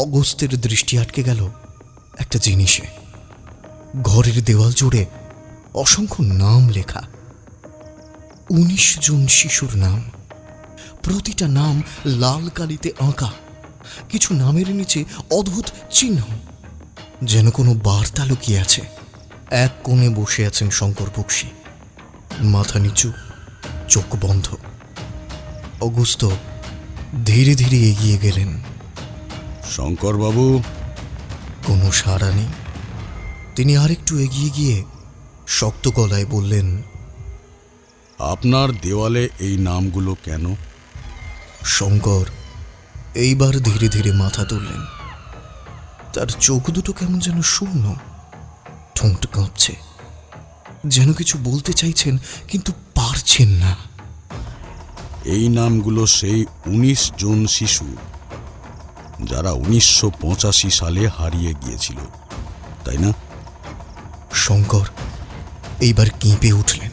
অগস্ত্যের দৃষ্টি আটকে গেল একটা জিনিসে। ঘরের দেওয়াল জুড়ে অসংখ্য নাম লেখা, 19 জন শিশুর নাম। প্রতিটা নাম লাল কালিতে আঁকা, কিছু নামের নিচে অদ্ভুত চিহ্ন, যেন কোনো বার্তা লুকিয়ে আছে। এক কোণে বসে আছেন শঙ্কর বক্সী, মাথা নিচু, চোখ বন্ধ। অগস্ত্য ধীরে ধীরে এগিয়ে গেলেন। শঙ্করবাবু। কোনো সাড়া নেই। তিনি আরেকটু এগিয়ে গিয়ে শক্ত গলায় বললেন, আপনার দেওয়ালে এই নামগুলো কেন? শঙ্কর এইবার ধীরে ধীরে মাথা তুললেন। তার চোখ দুটো কেমন যেন শূন্য, ঠোঁট কাঁপছে, যেন কিছু বলতে চাইছেন কিন্তু পারছেন না। এই নামগুলো সেই 19 জন শিশু যারা 1985 সালে হারিয়ে গিয়েছিল, তাই না? শঙ্কর এইবার কেঁপে উঠলেন।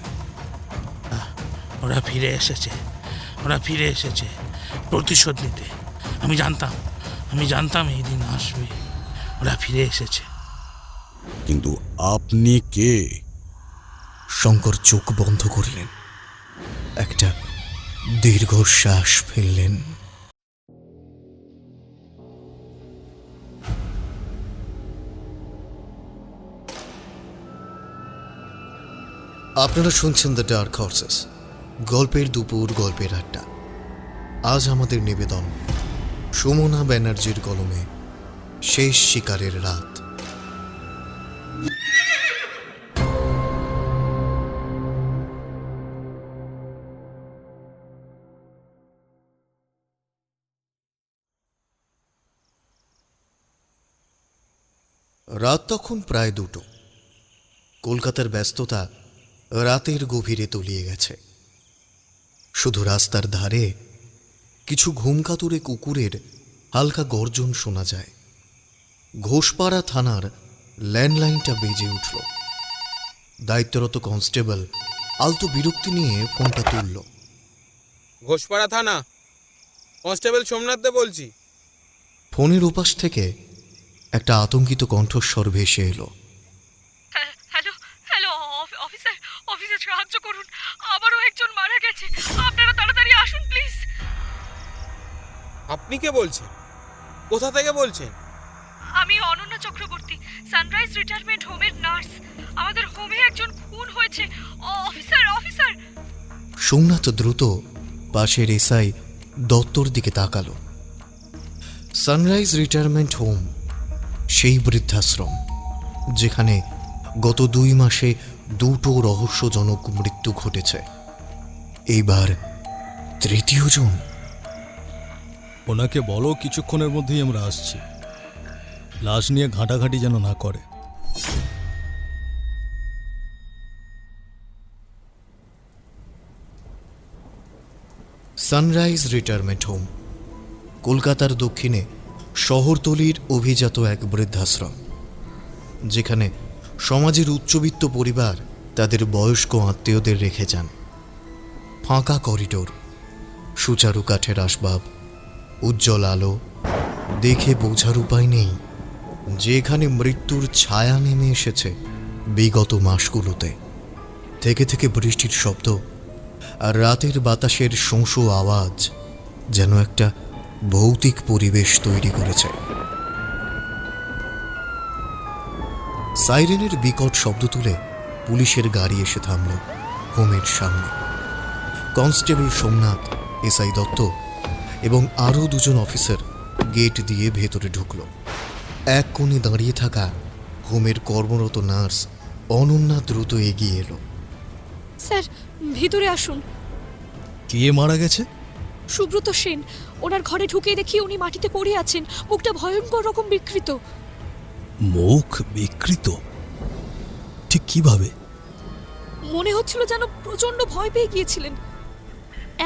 ওরা ফিরে এসেছে, ওরা ফিরে এসেছে প্রতিশোধ নিতে। আমি জানতাম এই দিন আসবে। ওরা ফিরে এসেছে। কিন্তু আপনি কে? শঙ্কর চোখ বন্ধ করলেন, একটা দীর্ঘশ্বাস ফেললেন। আপনারা শুনছেন দ্য ডার্ক হর্সেস, গল্পের দুপুর, গল্পের আড্ডা। আজ আমাদের নিবেদন সুমনা ব্যানার্জির কলমে শেষ শিকারের রাত। রাত তখন প্রায় 2টো। কলকাতার ব্যস্ততা রাতের গভীরে তলিয়ে গেছে। শুধু রাস্তার ধারে কিছু ঘুমকাতুরে কুকুরের হালকা গর্জন শোনা যায়। ঘোষপাড়া থানার ল্যান্ডলাইনটা বেজে উঠল। দায়িত্বরত কনস্টেবল আলতো বিরক্তি নিয়ে ফোনটা তুলল। ঘোষপাড়া থানা, কনস্টেবল সোমনাথ দে বলছি। ফোনের ওপাশ থেকে একটা আতঙ্কিত কণ্ঠস্বর ভেসে এলো। হ্যালো হ্যালো অফিসার, অফিসার সাহায্য করুন, আবারও একজন মারা গেছে, আপনারা তাড়াতাড়ি আসুন প্লিজ। আপনি কে বলছেন? কোথা থেকে বলছেন? আমি অনন্যা চক্রবর্তী, সানরাইজ রিটায়ারমেন্ট হোমের নার্স। আমাদের হোমে একজন খুন হয়েছে। Officer officer. সোমনাথ দ্রুত পাশের এসআই দত্তর দিকে তাকালো। সানরাইজ রিটায়ারমেন্ট হোম সেই বৃদ্ধাশ্রম যেখানে গত 2 মাসে 2টো রহস্যজনক মৃত্যু ঘটেছে। এইবার 3য় জন। ওনাকে বলো কিছুক্ষণের মধ্যেই আমরা আসছি। লাশ নিয়ে ঘাঁটাঘাঁটি যেন না করে। সানরাইজ রিটায়ারমেন্ট হোম কলকাতার দক্ষিণে শহরতলির অভিজাত এক বৃদ্ধাশ্রম, যেখানে সমাজের উচ্চবিত্ত পরিবার তাদের বয়স্ক আত্মীয়দের রেখে যান। ফাঁকা করিডোর, সুচারু কাঠের আসবাব, উজ্জ্বল আলো, দেখে বোঝার উপায় নেই যেখানে মৃত্যুর ছায়া নেমে এসেছে বিগত মাসগুলোতে। থেকে থেকে বৃষ্টির শব্দ আর রাতের বাতাসের শোঁ আওয়াজ যেন একটা ভৌতিক পরিবেশ তৈরি করেছে। সাইরেনের বিকট শব্দ তুলে পুলিশের গাড়ি এসে থামল হোমের সামনে। কনস্টেবল সোমনাথ, এসআই দত্ত এবং আরও 2 জন অফিসার গেট দিয়ে ভেতরে ঢুকল। এক কোণে দাঁড়িয়ে থাকা হোমের কর্মরত নার্স অনন্যা দ্রুত এগিয়ে এলো। স্যার ভিতরে আসুন। কে মারা গেছে? সুব্রত সেন। ওনার ঘরে ঢুকে দেখি উনি মাটিতে পড়ে আছেন, মুখটা ভয়ঙ্কর রকম বিকৃত। মুখ বিকৃত? ঠিক কিভাবে? মনে হচ্ছিল যেন প্রচন্ড ভয় পেয়ে গিয়েছিলেন।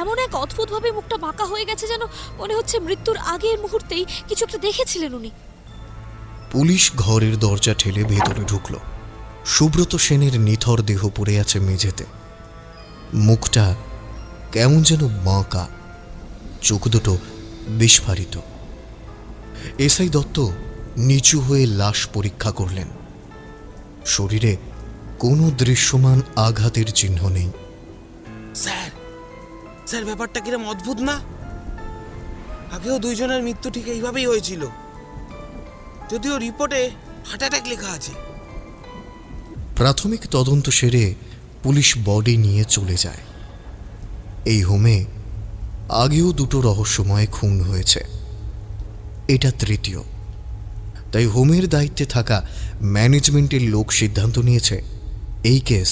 এমন এক অদ্ভুতভাবে মুখটা বাঁকা হয়ে গেছে, যেন মনে হচ্ছে মৃত্যুর আগের মুহূর্তেই কিছু একটা দেখেছিলেন উনি। পুলিশ ঘরের দরজা ঠেলে ভেতরে ঢুকল। সুব্রত সেনের নিথর দেহ পড়ে আছে মেঝেতে। মুখটা কেমন যেন বাঁকা, চোখ দুটো বিস্ফারিত। এসআই দত্ত নিচু হয়ে লাশ পরীক্ষা করলেন। শরীরে কোনো দৃশ্যমান আঘাতের চিহ্ন নেই। স্যার স্যার ব্যাপারটা কিরম অদ্ভুত না? আগেও দুইজনের মৃত্যু ঠিক এইভাবেই হয়েছিল, যদিও রিপোর্টে হার্ট অ্যাটাক লেখা আছে। প্রাথমিক তদন্ত সেরে পুলিশ বডি নিয়ে চলে যায়। এই হোমে আগেও দুটো রহস্যময় খুন হয়েছে, এটা তৃতীয়। তাই হোমের দায়িত্বে থাকা ম্যানেজমেন্টের লোক সিদ্ধান্ত নিয়েছে এই কেস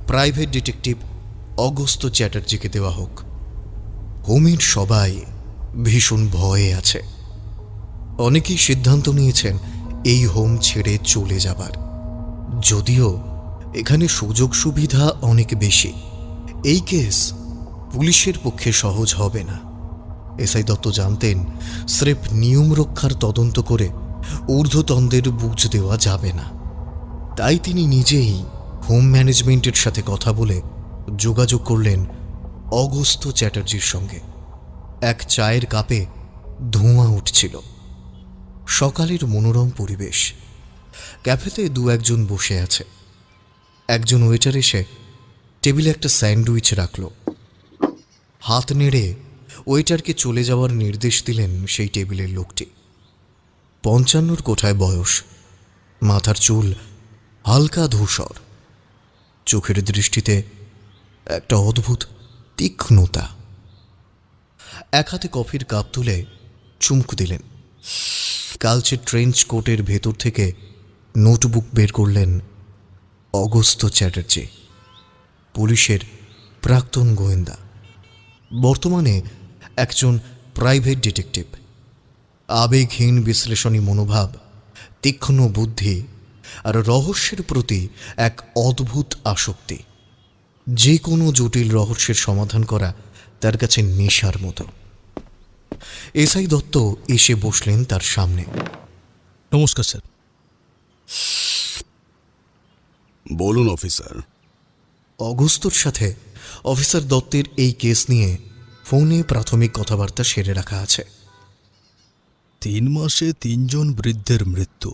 প্রাইভেট ডিটেকটিভ অগস্ত্য চ্যাটার্জিকে দেওয়া হোক। হোমের সবাই ভীষণ ভয়ে আছে। অনেকেই সিদ্ধান্ত নিয়েছেন এই হোম ছেড়ে চলে যাবার, যদিও এখানে সুযোগ সুবিধা অনেক বেশি। এই কেস পুলিশের পক্ষে সহজ হবে না। এসআই দত্ত জানতেন স্রেফ নিয়ম রক্ষার তদন্ত করে ঊর্ধ্বতনদের বুঝ দেওয়া যাবে না। তাই তিনি নিজেই হোম ম্যানেজমেন্টের সাথে কথা বলে যোগাযোগ করলেন অগস্ত্য চ্যাটার্জির সঙ্গে। এক চায়ের কাপে ধোঁয়া উঠছিল। সকালের মনোরম পরিবেশ। ক্যাফেতে দু একজন বসে আছে। একজন ওয়েটার এসে টেবিলে একটা স্যান্ডউইচ রাখল। হাত নেড়ে ওয়েটারকে চলে যাওয়ার নির্দেশ দিলেন সেই টেবিলের লোকটি। 55 কোঠায় বয়স, মাথার চুল হালকা ধূসর, চোখের দৃষ্টিতে একটা অদ্ভুত তীক্ষ্ণতা। এক হাতে কফির কাপ তুলে চুমুক দিলেন। কালচে ট্রেঞ্চ কোটের ভেতর থেকে নোটবুক বের করলেন অগস্ত্য চ্যাটার্জি, পুলিশের প্রাক্তন গোয়েন্দা, বর্তমানে একজন প্রাইভেট ডিটেকটিভ। আবেগহীন বিশ্লেষণী মনোভাব, তীক্ষ্ণ বুদ্ধি আর রহস্যের প্রতি এক অদ্ভুত আসক্তি। যে কোনো জটিল রহস্যের সমাধান করা তার কাছে নেশার মতো। এসআই দত্ত এসে বসলেন তার সামনে। নমস্কার স্যার। বলুন অফিসার। অগস্ত্যর সাথে অফিসার দত্তের এই কেস নিয়ে ফোনে প্রাথমিক কথাবার্তা সেরে রাখা আছে। 3 মাসে 3 জন বৃদ্ধের মৃত্যু,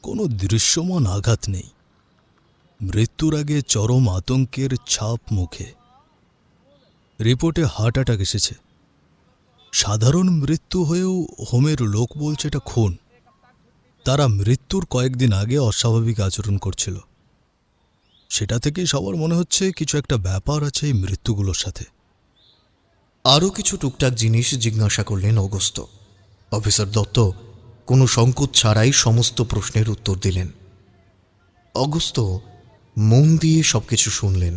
কোনো দৃশ্যমান আঘাত নেই। মৃত্যুর আগে চরম আতঙ্কের ছাপ মুখে। রিপোর্টে হার্ট অ্যাটাক এসেছে। সাধারণ মৃত্যু হয়েও হোমের লোক বলছে এটা খুন। তারা মৃত্যুর কয়েকদিন আগে অস্বাভাবিক আচরণ করছিল। সেটা থেকেই সবার মনে হচ্ছে কিছু একটা ব্যাপার আছে এই মৃত্যুগুলোর সাথে। আরও কিছু টুকটাক জিনিস জিজ্ঞাসা করলেন অগস্ত্য। অফিসার দত্ত কোনো সংকোচ ছাড়াই সমস্ত প্রশ্নের উত্তর দিলেন। অগস্ত্য মন দিয়ে সবকিছু শুনলেন।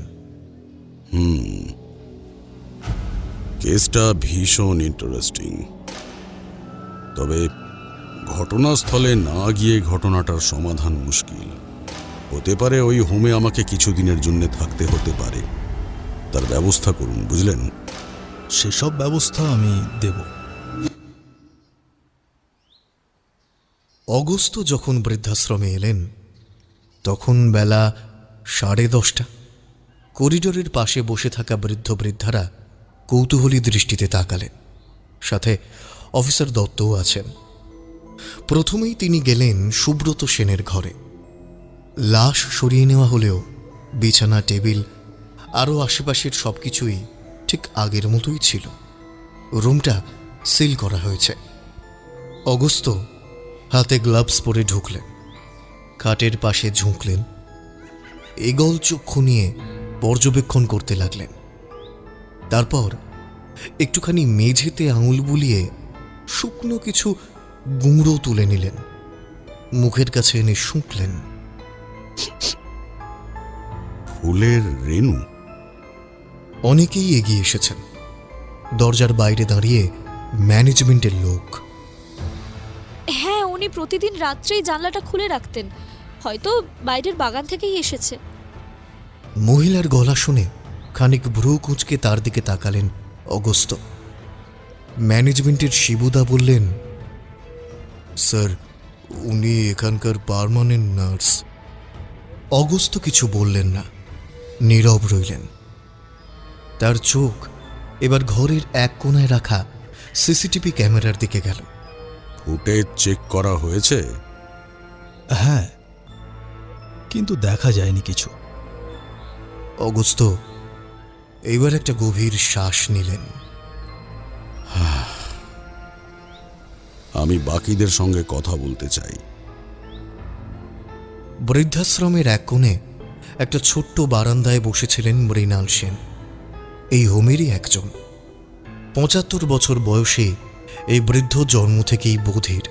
কেসটা ভীষণ ইন্টারেস্টিং, তবে ঘটনাস্থলে না গিয়ে ঘটনাটার সমাধান মুশকিল। হতে পারে ওই হোমে আমাকে কিছুদিনের জন্য থাকতে হতে পারে। তার ব্যবস্থা করুন, বুঝলেন? সেসব ব্যবস্থা আমি দেব। অগস্ত্য যখন বৃদ্ধাশ্রমে এলেন তখন বেলা 10:30। করিডোরের পাশে বসে থাকা বৃদ্ধ বৃদ্ধারা কৌতূহলী দৃষ্টিতে তাকালেন। সাথে অফিসার দত্তও আছেন। প্রথমেই তিনি গেলেন সুব্রত সেনের ঘরে। লাশ সরিয়ে নেওয়া হলেও বিছানা, টেবিল আরও আশেপাশের সবকিছুই ঠিক আগের মতোই ছিল। রুমটা সিল করা হয়েছে। অগস্ত্য হাতে গ্লাভস পরে ঢুকলেন। খাটের পাশে ঝুঁকলেন। এগল চক্ষু নিয়ে পর্যবেক্ষণ করতে লাগলেন। তারপর একটুখানি মেঝেতে আঙুল বুলিয়ে শুকনো কিছু গুঁড়ো তুলে নিলেন। মুখের কাছে এনে শুঁকলেন। ফুলের রেণু? অনেকেই এগিয়ে এসেছেন। দরজার বাইরে দাঁড়িয়ে ম্যানেজমেন্টের লোক। হ্যাঁ, উনি প্রতিদিন রাত্রেই জানলাটা খুলে রাখতেন। হয়তো বাইরের বাগান থেকেই এসেছে। মহিলার গলা শুনে খানিক ভ্রু কুঁচকে তার দিকে তাকালেন অগস্ত্য। ম্যানেজমেন্টের শিবুদা বললেন, স্যার, উনি এখানকার পার্মানেন্ট নার্স। অগস্ত্য কিছু বললেন না, নীরব রইলেন। তার চোখ এবার ঘরের এক কোণায় রাখা সিসিটিভি ক্যামেরার দিকে গেল। ফুটেজ চেক করা হয়েছে? হ্যাঁ, কিন্তু দেখা যায়নি কিছু। অগস্ত এইবার একটা গভীর শ্বাস নিলেন। আমি বাকিদের সঙ্গে কথা বলতে চাই। বৃদ্ধাশ্রমের এক কোণে একটা ছোট্ট বারান্দায় বসেছিলেন মৃণাল সেন। এই হোমেরই একজন। ৭৫ বছর বয়সে এই বৃদ্ধ জন্ম থেকেই বধির,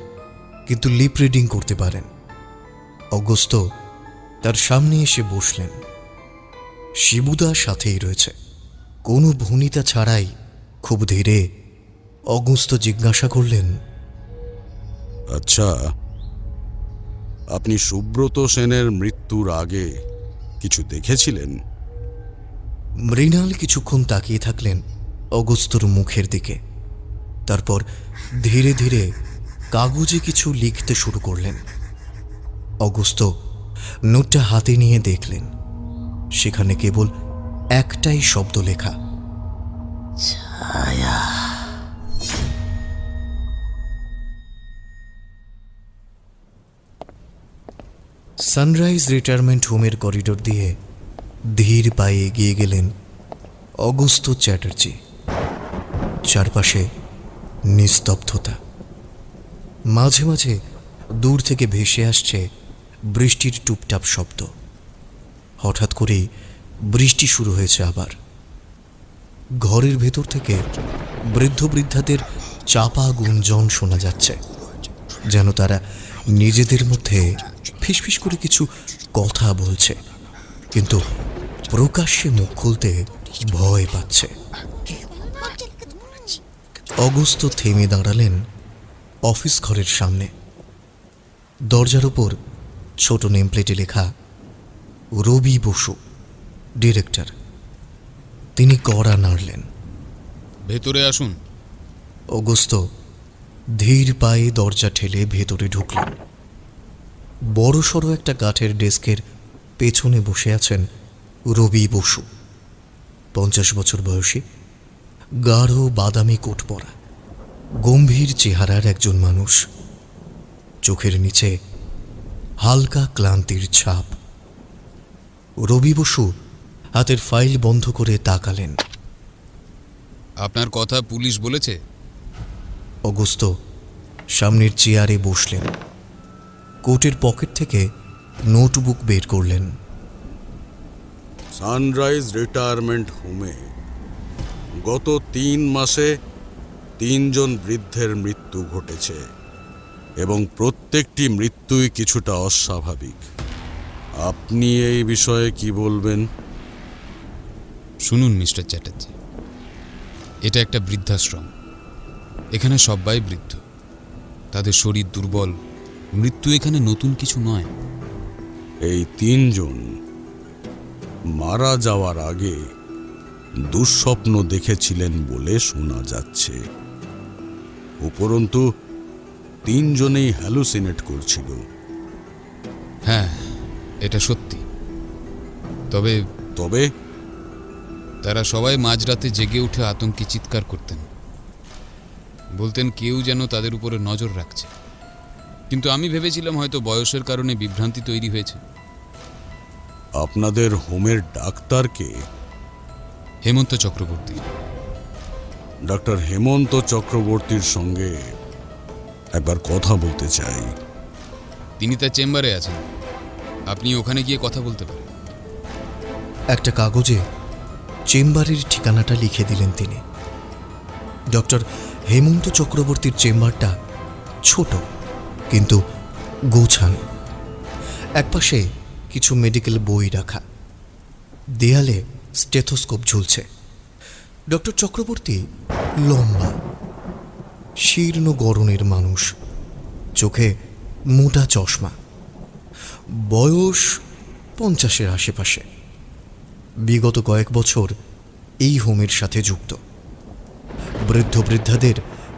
কিন্তু লিপ রিডিং করতে পারেন। অগস্ত তার সামনে এসে বসলেন। শিবুদা সাথেই রয়েছে। কোনো ভনিতা ছাড়াই খুব ধীরে অগস্ত জিজ্ঞাসা করলেন, আচ্ছা, আপনি সুব্রত সেনের মৃত্যুর আগে কিছু দেখেছিলেন? মৃণাল কিছুক্ষণ তাকিয়ে থাকলেন অগস্তর মুখের দিকে। তারপর ধীরে ধীরে কাগজে কিছু লিখতে শুরু করলেন। অগস্ত নোটটা হাতে নিয়ে দেখলেন, সেখানে কেবল একটাই শব্দ লেখা, ছায়া। সানরাইজ রিটায়ারমেন্ট হোমের করিডোর দিয়ে ধীর পায়ে এগিয়ে গেলেন অগস্ত চ্যাটার্জি। চারপাশে নিস্তব্ধতা। মাঝে মাঝে দূর থেকে ভেসে আসছে বৃষ্টির টুপটাপ শব্দ। হঠাৎ করেই বৃষ্টি শুরু হয়েছে আবার। ঘরের ভেতর থেকে বৃদ্ধ বৃদ্ধাদের চাপা গুঞ্জন শোনা যাচ্ছে, যেন তারা নিজেদের মধ্যে ফিসফিস করে কিছু কথা বলছে, কিন্তু প্রকাশ্যে মুখ খুলতে ভয় পাচ্ছে। অগস্ত থেমে দাঁড়ালেন অফিস ঘরের সামনে। দরজার উপর ছোট নেমপ্লেটে লেখা রবি বসু, ডিরেক্টর। তিনি কড়া নাড়লেন। ভেতরে আসুন। অগস্ত ধীর পায়ে দরজা ঠেলে ভেতরে ঢুকলেন। বড়সড় একটা কাঠের ডেস্কের পেছনে বসে আছেন রবি বসু। ৫০ বছর বয়সী, গাঢ় বাদামি কোট পরা, গম্ভীর চেহারার একজন মানুষ। চোখের নিচে হালকা ক্লান্তির ছাপ। রবি বসু হাতের ফাইল বন্ধ করে তাকালেন। আপনার কথা পুলিশ বলেছে? অগস্ত সামনের চেয়ারে বসলেন। কোটের পকেট থেকে নোটবুক বের করলেন। সানরাইজ রিটায়ারমেন্ট হোমে গত ৩ মাসে ৩ জন বৃদ্ধের মৃত্যু ঘটেছে এবং প্রত্যেকটি মৃত্যুই কিছুটা অস্বাভাবিক। আপনি এই বিষয়ে কি বলবেন? শুনুন মিস্টার চ্যাটার্জি, এটা একটা বৃদ্ধাশ্রম। এখানে সবাই বৃদ্ধ, তাদের শরীর দুর্বল। মৃত্যু এখানে নতুন কিছু নয়। এই ৩ জন মারা যাওয়ার আগে দুঃস্বপ্ন দেখেছিলেন বলে শোনা যাচ্ছে। উপরন্তু ৩ জনেই হ্যালুসিনেট করছিল। হ্যাঁ, এটা সত্যি। তবে তবে তারা সবাই মাঝরাতে জেগে উঠে আতঙ্কে চিৎকার করতেন, বলতেন কেউ যেন তাদের উপরে নজর রাখছে। কিন্তু আমি ভেবেছিলাম হয়তো বয়সের কারণে বিভ্রান্তি তৈরি হয়েছে। আপনাদের হোমের ডাক্তারকে? হেমন্ত চক্রবর্তী। ডাক্তার হেমন্ত চক্রবর্তীর সঙ্গে একবার কথা বলতে চাই। তিনি তার চেম্বারে আছেন, আপনি ওখানে গিয়ে কথা বলতে পারেন। একটা কাগজে চেম্বারের ঠিকানাটা লিখে দিলেন তিনি। ডক্টর হেমন্ত চক্রবর্তীর চেম্বারটা ছোট কিন্তু গোছানো। একপাশে কিছু মেডিকেল বই রাখা, দেয়ালে স্টেথোস্কোপ ঝুলছে। ডক্টর চক্রবর্তী লম্বা, শীর্ণ গড়নের মানুষ, চোখে মোটা চশমা, বয়স ৫০-এর আশেপাশে। বিগত কয়েক বছর এই হোমের সাথে যুক্ত। বৃদ্ধ বৃদ্ধাদের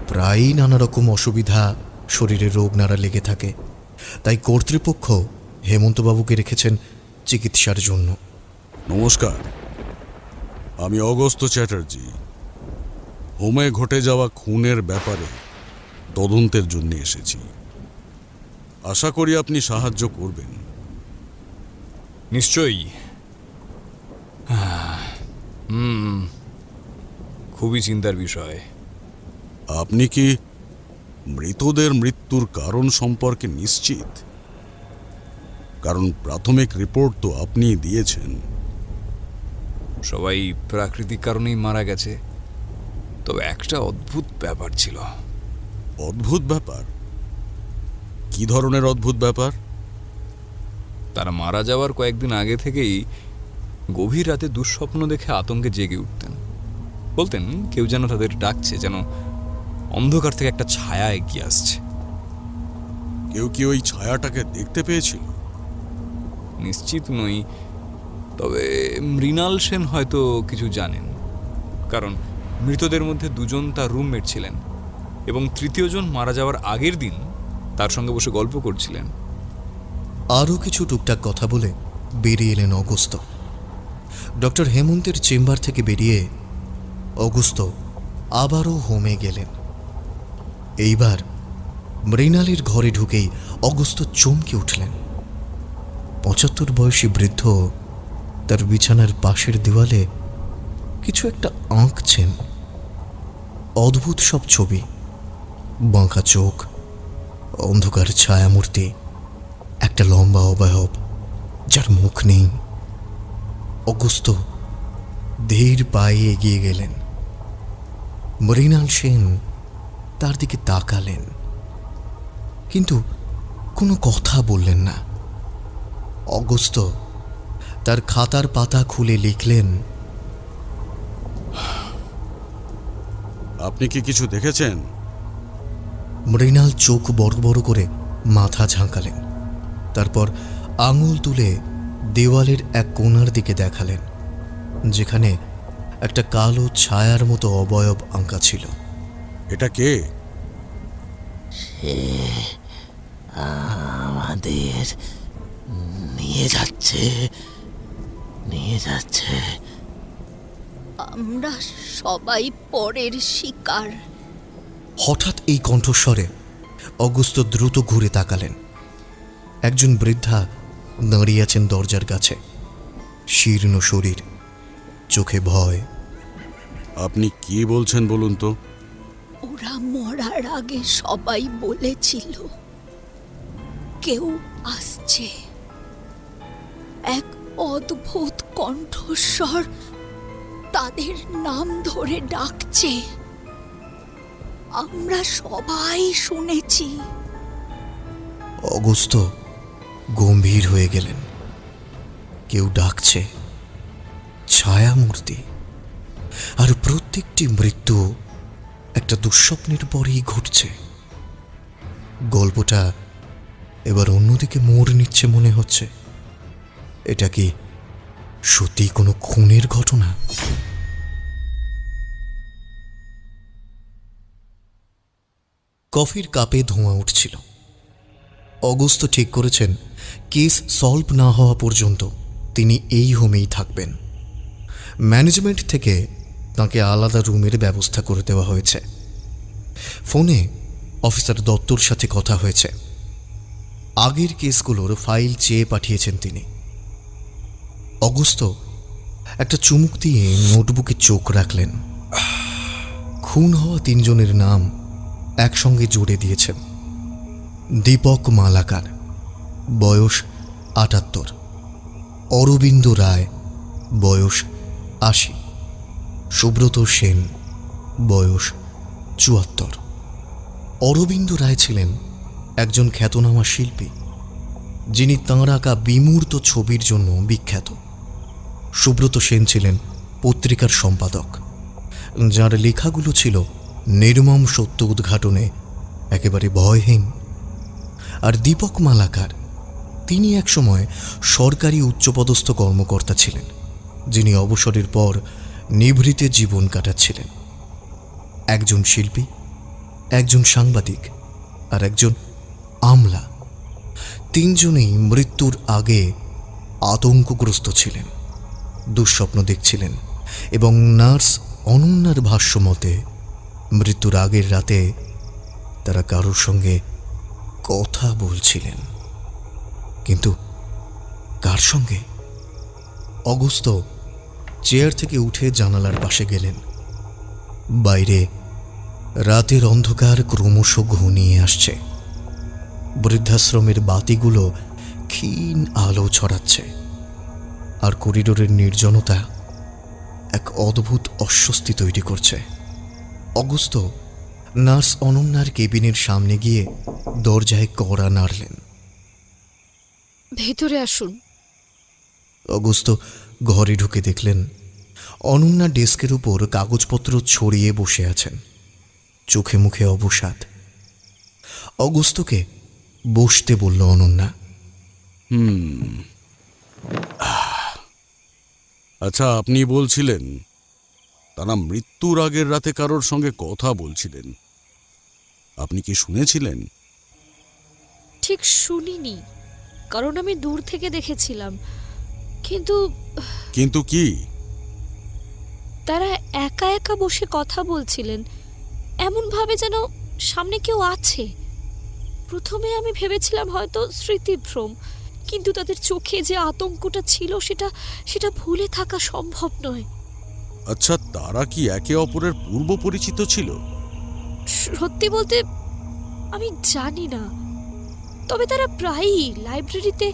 প্রায়ই নানা রকম অসুবিধা, শরীরে রোগ নাড়া লেগে থাকে, তাই কর্তৃপক্ষ হেমন্তবাবুকে রেখেছেন চিকিৎসার জন্য। নমস্কার, আমি অগস্ত চ্যাটার্জি। হোমে ঘটে যাওয়া খুনের ব্যাপারে তদন্তের জন্য এসেছি। আশা করি আপনি সাহায্য করবেন। নিশ্চয়ই। খুবই চিন্তার বিষয়। আপনি কি মৃতদের মৃত্যুর কারণ সম্পর্কে নিশ্চিত? কারণ প্রাথমিক রিপোর্ট তো আপনিই দিয়েছেন। সবাই প্রাকৃতিক কারণেই মারা গেছে, তবে একটা অদ্ভুত ব্যাপার ছিল। অদ্ভুত ব্যাপার? কি ধরনের অদ্ভুত ব্যাপার? তারা মারা যাওয়ার কয়েকদিন আগে থেকেই গভীর রাতে দুঃস্বপ্ন দেখে আতঙ্কে জেগে উঠতেন। বলতেন কেউ যেন তাদের ডাকছে, যেন অন্ধকার থেকে একটা ছায়া এগিয়ে আসছে। কেউ কি ওই ছায়াটাকে দেখতে পেয়েছিল? নিশ্চিত নই, তবে মৃণাল সেন হয়তো কিছু জানেন, কারণ মৃতদের মধ্যে দুজন তার রুমমেট ছিলেন এবং তৃতীয়জন মারা যাওয়ার আগের দিন তার সঙ্গে বসে গল্প করছিলেন। আরও কিছু টুকটাক কথা বলে বেরিয়ে এলেন অগস্ত্য। ডক্টর হেমন্তের চেম্বার থেকে বেরিয়ে অগস্ত্য আবারও হোমে গেলেন। এইবার মৃণালের ঘরে ঢুকেই অগস্ত্য চমকে উঠলেন। 75 বয়সী বৃদ্ধ তার বিছানার পাশের দেওয়ালে কিছু একটা আঁকছেন। অদ্ভুত সব ছবি, বাঁকা চোখ, অন্ধকার ছায়ামূর্তি, একটা লম্বা অবয়ব যার মুখ নেই। অগস্ত্য ধীর পায়ে এগিয়ে গেলেন। মৃণাল সেন তার দিকে তাকালেন, কিন্তু কোনো কথা বললেন না। অগস্ত্য তার খাতার পাতা খুলে লিখলেন, আপনি কি কিছু দেখেছেন? মৃণাল চোখ বড় বড় করে মাথা ঝাঁকালেন, তারপর আঙুল তুলে দেওয়ালের এক কোণার দিকে দেখালেন, যেখানে একটা কালো ছায়ার মতো অবয়ব আঁকা ছিল। এটা কে? আমাদের নিয়ে যাচ্ছে। আমরা সবাই পরের শিকার। হঠাৎ এই কণ্ঠস্বরে অগস্ত্য দ্রুত ঘুরে তাকালেন। একজন বৃদ্ধা দাঁড়িয়ে আছেন দরজার কাছে, শীর্ণ শরীর, চোখে ভয়। আপনি কি বলছেন বলুন তো? ওরা মরার আগে সবাই বলেছিল কেউ আসছে। এক অদ্ভুত কণ্ঠস্বর তাদের নাম ধরে ডাকছে। আমরা সবাই শুনেছি। অগস্ত্য গম্ভীর হয়ে গেলেন। কেউ ডাকছে, ছায়ামূর্তি, আর প্রত্যেকটি মৃত্যু একটা দুঃস্বপ্নের পরেই ঘটছে। গল্পটা এবার অন্যদিকে মোড় নিচ্ছে মনে হচ্ছে। এটা কি সত্যি কোনো খুনের ঘটনা? কফির কাপে ধোঁয়া উঠছিল। অগস্ত্য ঠিক করেছেন কেস সলভ না হওয়া পর্যন্ত তিনি এই হোমেই থাকবেন। ম্যানেজমেন্ট থেকে তাকে আলাদা রুমের ব্যবস্থা করে দেওয়া হয়েছে। ফোনে অফিসার দত্তর সাথে কথা হয়েছে। আগের কেসগুলোর ফাইল চেয়ে পাঠিয়েছেন তিনি। অগস্ত্য একটা চুমুক দিয়ে নোটবুকে চোখ রাখলেন। খুন হওয়া 3 জনের নাম একসঙ্গে জুড়ে দিয়েছেন। দীপক মালাকার, বয়স 78, অরবিন্দ রায়, বয়স 80, সুব্রত সেন, বয়স 74। অরবিন্দ রায় ছিলেন একজন খ্যাতনামা শিল্পী, যিনি তাঁর আঁকা বিমূর্ত ছবির জন্য বিখ্যাত। সুব্রত সেন ছিলেন পত্রিকার সম্পাদক, যার লেখাগুলো ছিল নির্মম সত্য উদ্ঘাটনে একেবারে ভয়হীন। আর দীপক মালাকার, তিনি একসময় সরকারি উচ্চপদস্থ কর্মকর্তা ছিলেন, যিনি অবসরের পর নিভৃতে জীবন কাটাচ্ছিলেন। একজন শিল্পী, একজন সাংবাদিক আর একজন আমলা, 3 জনেই মৃত্যুর আগে আতঙ্কগ্রস্ত ছিলেন, দুঃস্বপ্ন দেখছিলেন এবং নার্স অনন্যার ভাষ্য মতে মৃত্যুর আগের রাতে তারা কারোর সঙ্গে কথা বলছিলেন, কিন্তু কার সঙ্গে? অগস্ত চেয়ার থেকে উঠে জানালার পাশে গেলেন। বাইরে রাতের অন্ধকার ক্রমশ ঘনিয়ে আসছে। বৃদ্ধাশ্রমের বাতিগুলো ক্ষীণ আলো ছড়াচ্ছে, আর করিডোরের নির্জনতা এক অদ্ভুত অস্বস্তি তৈরি করছে। অগস্ত নার্স অনন্যার কেবিনের সামনে গিয়ে দরজায় কড়া নাড়লেন। ভেতরে আসুন। অগস্ত ঘরে ঢুকে দেখলেন অনন্যা ডেস্কের উপর কাগজপত্র ছড়িয়ে বসে আছেন, চোখে মুখে অবসাদ। অগস্তকে বসতে বলল অনন্যা। আচ্ছা, আপনি বলছিলেন তারা মৃত্যুর আগের রাতে কারোর সঙ্গে কথা বলছিলেন। আপনি কি শুনেছিলেন? ঠিক শুনিনি, কারণ আমি দূর থেকে দেখেছিলাম। কিন্তু কিন্তু কি? তারা একা একা বসে কথা বলছিলেন, এমন ভাবে যেন সামনে কেউ আছে। প্রথমে আমি ভেবেছিলাম হয়তো স্মৃতিভ্রম, কিন্তু তাদের চোখে যে আতঙ্কটা ছিল সেটা ভুলে থাকা সম্ভব নয়। আচ্ছা, তারা কি একে অপরের পূর্ব পরিচিত ছিল? সত্যি বলতে আমি জানি না, তবে তারা প্রায়ই লাইব্রেরিতে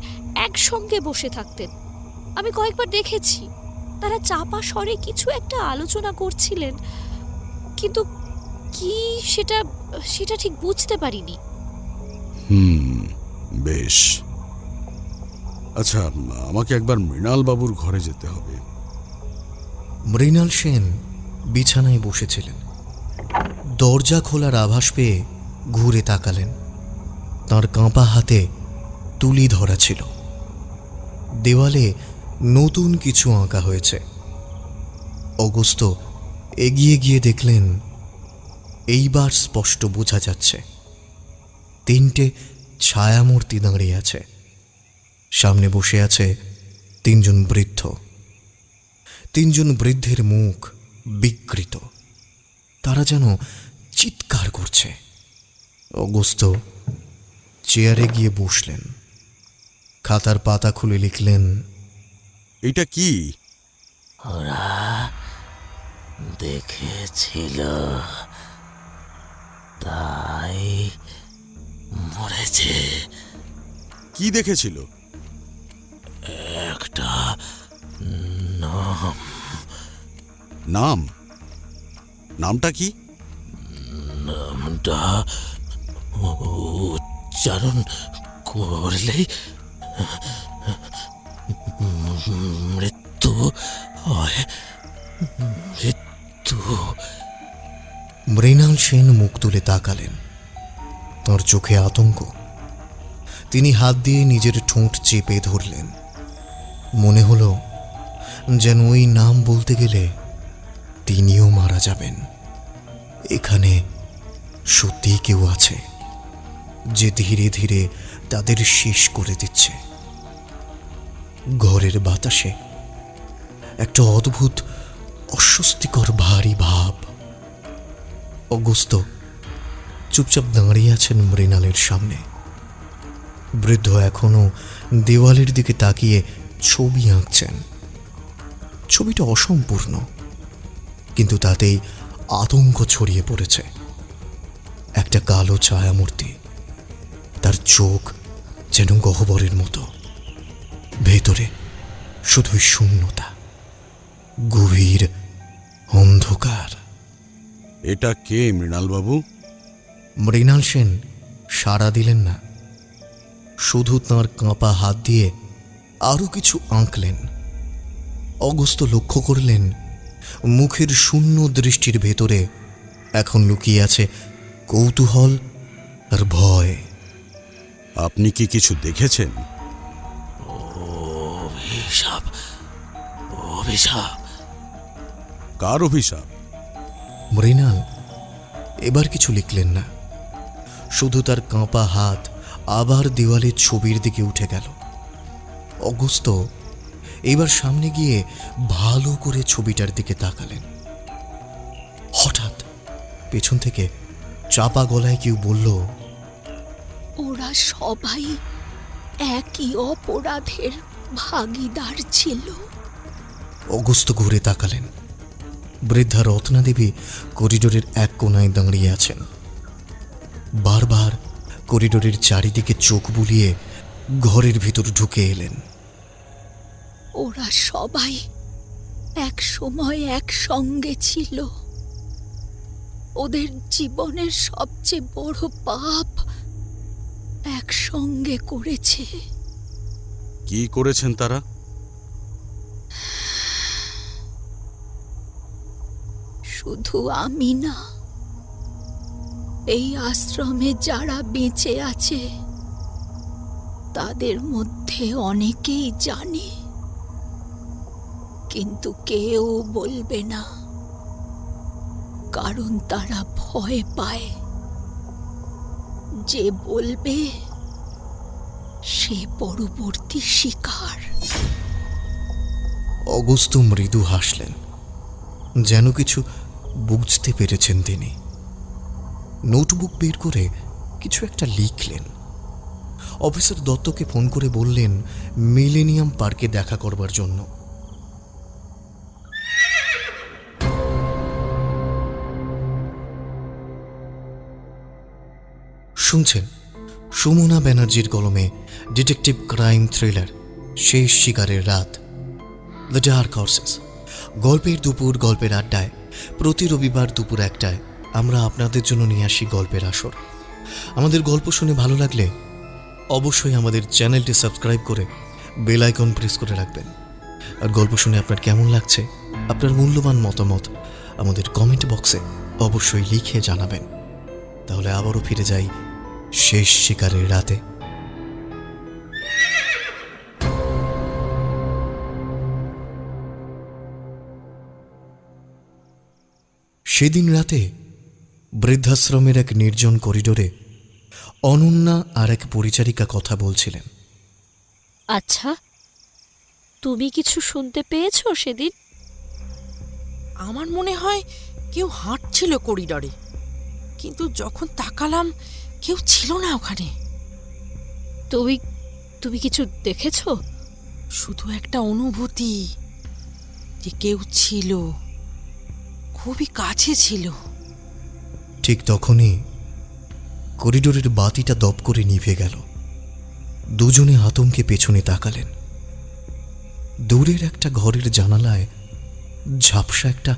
একসঙ্গে বসে থাকতেন। আমি কয়েকবার দেখেছি তারা চাপা স্বরে কিছু একটা আলোচনা করছিলেন, কিন্তু কি সেটা ঠিক বুঝতে পারিনি। বেশ। আচ্ছা, আমাকে একবার মৃণাল বাবুর ঘরে যেতে হবে। মৃণাল সেন বিছানায় বসেছিলেন। দরজা খোলার আভাস পেয়ে ঘুরে তাকালেন। তার কাঁপা হাতে তুলি ধরা ছিল। দেওয়ালে নতুন কিছু আঁকা হয়েছে। অগস্ত এগিয়ে গিয়ে দেখলেন এইবার স্পষ্ট বোঝা যাচ্ছে 3টে ছায়ামূর্তি দাঁড়িয়ে আছে। সামনে বসে আছে 3জন বৃদ্ধ। 3জন বৃদ্ধের মুখ বিকৃত, তারা যেন চিৎকার করছে। অগস্ত চেয়ারে গিয়ে বসলেন, খাতার পাতা খুলে লিখলেন, এটা কি? ওরা দেখেছিল, তাই মরেছে। কি দেখেছিল? একটা নাম। নাম? নামটা কি? নামটা উচ্চারণ করলেই মৃত্যু হয়। মৃত্যু। মৃণাল সেন মুখ তুলে তাকালেন। তাঁর চোখে আতঙ্ক। তিনি হাত দিয়ে নিজের ঠোঁট চেপে ধরলেন। মনে হলো যেন ওই নাম বলতে গেলে তিনিও মারা যাবেন। এখানে সত্যিই কেউ আছে যে ধীরে ধীরে তাদের শেষ করে দিচ্ছে। ঘরের বাতাসে একটা অদ্ভুত অস্বস্তিকর ভারী ভাব। অগস্ত চুপচাপ দাঁড়িয়ে আছেন মৃণালের সামনে। বৃদ্ধ এখনো দেওয়ালের দিকে তাকিয়ে ছবি আঁকছেন। ছবিটা অসম্পূর্ণ, কিন্তু তাতেই আতঙ্ক ছড়িয়ে পড়েছে। একটা কালো ছায়ামূর্তি, তার চোখ যেন গহ্বরের মতো। ভেতরে শুধুই শূন্যতা, গভীর অন্ধকার। এটা কে মৃণাল বাবু? মৃণাল সেন সাড়া দিলেন না, শুধু তাঁর কাঁপা হাত দিয়ে আরো কিছু আঁকলেন। অগস্ত লক্ষ্য করলেন মুখের শূন্য দৃষ্টির ভেতরে এখন লুকিয়ে আছে কৌতূহল আর ভয়। আপনি কি কিছু দেখেছেন? অভিশাপ। অভিশাপ। কার অভিশাপ? মৃণাল এবার কিছু লিখলেন না, শুধু তার কাঁপা হাত আবার দেওয়ালের ছবির দিকে উঠে গেল। অগস্ত এবার সামনে গিয়ে ভালো করে ছবিটার দিকে তাকালেন। হঠাৎ পেছন থেকে চাপা গলায় কেউ বলল, ওরা সবাই একই অপরাধের ভাগীদার ছিল। অগস্ত্য ঘুরে তাকালেন। বৃদ্ধা রত্না দেবী করিডোরের এক কোনায় দাঁড়িয়ে আছেন। বারবার করিডোরের চারিদিকে চোখ বুলিয়ে ঘরের ভিতর ঢুকে এলেন। ওরা সবাই এক সময় একসঙ্গে ছিল। ওদের জীবনের সবচেয়ে বড় পাপ একসঙ্গে করেছে। কি করেছেন তারা? শুধু আমি না, এই আশ্রমে যারা বেঁচে আছে তাদের মধ্যে অনেকেই জানে, কিন্তু কেউ বলবে না, কারণ তারা ভয় পায় যে বলবে সে পরবর্তী শিকার। অগস্ত্য মৃদু হাসলেন, যেন কিছু বুঝতে পেরেছেন তিনি। নোটবুক বের করে কিছু একটা লিখলেন। অফিসার দত্তকে ফোন করে বললেন মিলেনিয়াম পার্কে দেখা করবার জন্য। শুনছেন সুমনা ব্যানার্জির কলমে ডিটেকটিভ ক্রাইম থ্রিলার শেষ শিকারের রাত, দ্য ডার্ক হর্সেস। গল্পের দুপুর গল্পের আড্ডায় প্রতি রবিবার দুপুর 1টায় আমরা আপনাদের জন্য নিয়ে আসি গল্পের আসর। আমাদের গল্প শুনে ভালো লাগলে অবশ্যই আমাদের চ্যানেলটি সাবস্ক্রাইব করে বেল আইকন প্রেস করে রাখবেন। আর গল্প শুনে আপনার কেমন লাগছে, আপনার মূল্যবান মতামত আমাদের কমেন্ট বক্সে অবশ্যই লিখে জানাবেন। তাহলে আবারও ফিরে যাই শেষ শিকারের রাতে। সেদিন রাতে বৃদ্ধাশ্রমের এক নির্জন করিডোরে অনন্যা আর এক পরিচারিকা কথা বলছিলেন। আচ্ছা, তুমি কিছু শুনতে পেয়েছো সেদিন? আমার মনে হয় কেউ হাঁটছিল করিডরে, কিন্তু যখন তাকালাম কেউ ছিল না ওখানে। তুমি তুমি কিছু দেখেছো? শুধু একটা অনুভূতি যে কেউ ছিল, খুবই কাছে ছিল। ঠিক তখনই করিডোরের বাতিটা দপ করে নিভে গেল। দুজনে আতঙ্কে পেছনে তাকালেন। দূরের একটা ঘরের জানালায় ঝাপসা একটা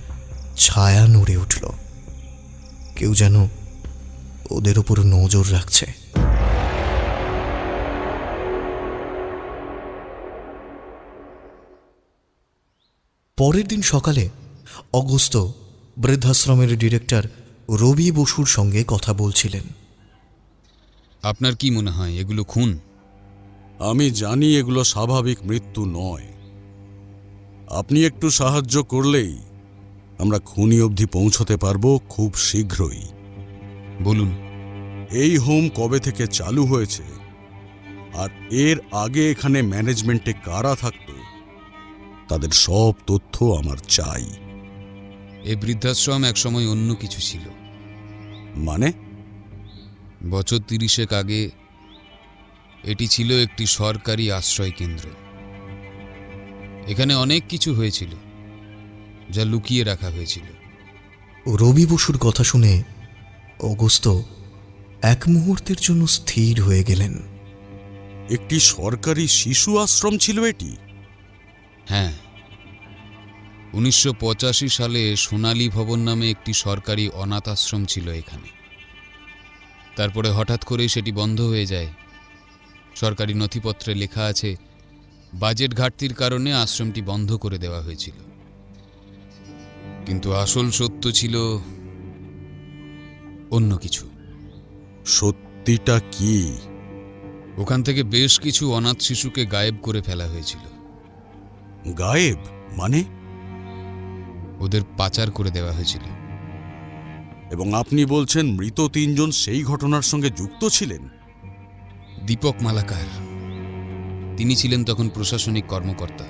ছায়া নড়ে উঠল। কেউ যেন ওদের ওপর নজর রাখছে। পরের দিন সকালে অগস্ত্য বৃদ্ধাশ্রমের ডিরেক্টর রবি বসুর সঙ্গে কথা বলছিলেন। আপনার কি মনে হয় এগুলো খুন? আমি জানি এগুলো স্বাভাবিক মৃত্যু নয়। আপনি একটু সাহায্য করলেই আমরা খুনি অবধি পৌঁছতে পারবো খুব শীঘ্রই। বলুন। এই হোম কবে থেকে চালু হয়েছে আর এর আগে এখানে ম্যানেজমেন্টে কারা থাকত, তাদের সব তথ্য আমার চাই। এই বৃদ্ধাশ্রম একসময় অন্য কিছু ছিল। মানে? বছর 30 আগে এটি ছিল একটি সরকারি আশ্রয় কেন্দ্র। এখানে অনেক কিছু হয়েছিল যা লুকিয়ে রাখা হয়েছিল। রবি বসুর কথা শুনে অগস্ত্য এক মুহূর্তের জন্য স্থির হয়ে গেলেন। একটি সরকারি শিশু আশ্রম ছিল এটি? হ্যাঁ, 1985 সালে সোনালী ভবন নামে একটি সরকারি অনাথ আশ্রম ছিল এখানে। তারপরে হঠাৎ করে সেটি বন্ধ হয়ে যায়। সরকারি নথিপত্রে লেখা আছে বাজেট ঘাটতির কারণে আশ্রমটি বন্ধ করে দেওয়া হয়েছিল। কিন্তু আসল সত্য ছিল অন্য কিছু। সত্যিটা কি? ওখান থেকে বেশ কিছু অনাথ শিশুকে গায়েব করে ফেলা হয়েছিল। গায়েব মানে? ওদের পাচার করে দেওয়া হয়েছিল। এবং আপনি বলছেন মৃত 3 জন সেই ঘটনার সঙ্গে যুক্ত ছিলেন? দীপক মালাকার, তিনি ছিলেন তখন প্রশাসনিক কর্মকর্তা,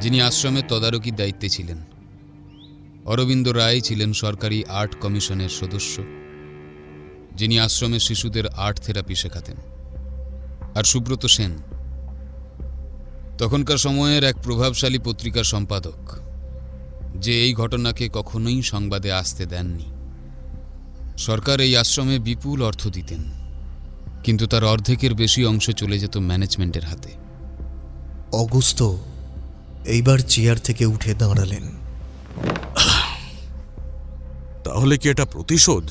যিনি আশ্রমের তদারকির দায়িত্বে ছিলেন। অরবিন্দ রায় ছিলেন সরকারি আর্ট কমিশনের সদস্য। যিনি আশ্রমের শিশুদের আর্ট থেরাপি শেখাতেন, আর সুব্রত সেন, তখনকার সময়ের এক প্রভাবশালী পত্রিকার সম্পাদক, যে এই ঘটনাকে কখনোই সংবাদে আসতে দেননি। সরকার এই আশ্রমে বিপুল অর্থ দিতেন, কিন্তু তার অর্ধেকের বেশি অংশ চলে যেত ম্যানেজমেন্টের হাতে। অগস্ত্য এইবার চেয়ার থেকে উঠে দাঁড়ালেন। তাহলে কি এটা প্রতিশোধ?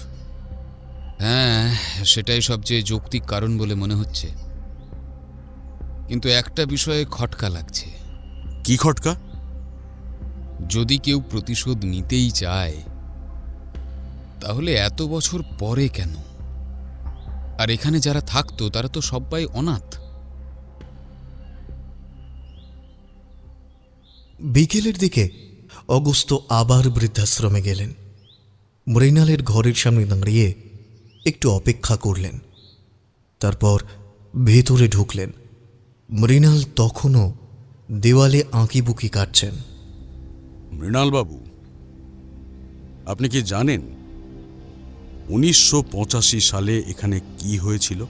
হ্যাঁ, সেটাই সবচেয়ে যৌক্তিক কারণ বলে মনে হচ্ছে। কিন্তু একটা বিষয়ে খটকা লাগছে। কি খটকা? যদি কেউ প্রতিশোধ নিতেই চায়, তাহলে এত বছর পরে কেন? আর এখানে যারা থাকতো তারা তো সবাই অনাথ। বিকেলের দিকে অগস্ত্য আবার বৃদ্ধাশ্রমে গেলেন। মৃণালের ঘরের সামনে দাঁড়িয়ে একটু অপেক্ষা করলেন। তারপর ভেতরে ঢুকলেন। মৃণাল তখনও দেওয়ালে আঁকিবুকি কাটছেন। মৃণালবাবু, আপনি কি জানেন 1985 সালে এখানে কি হয়েছিল?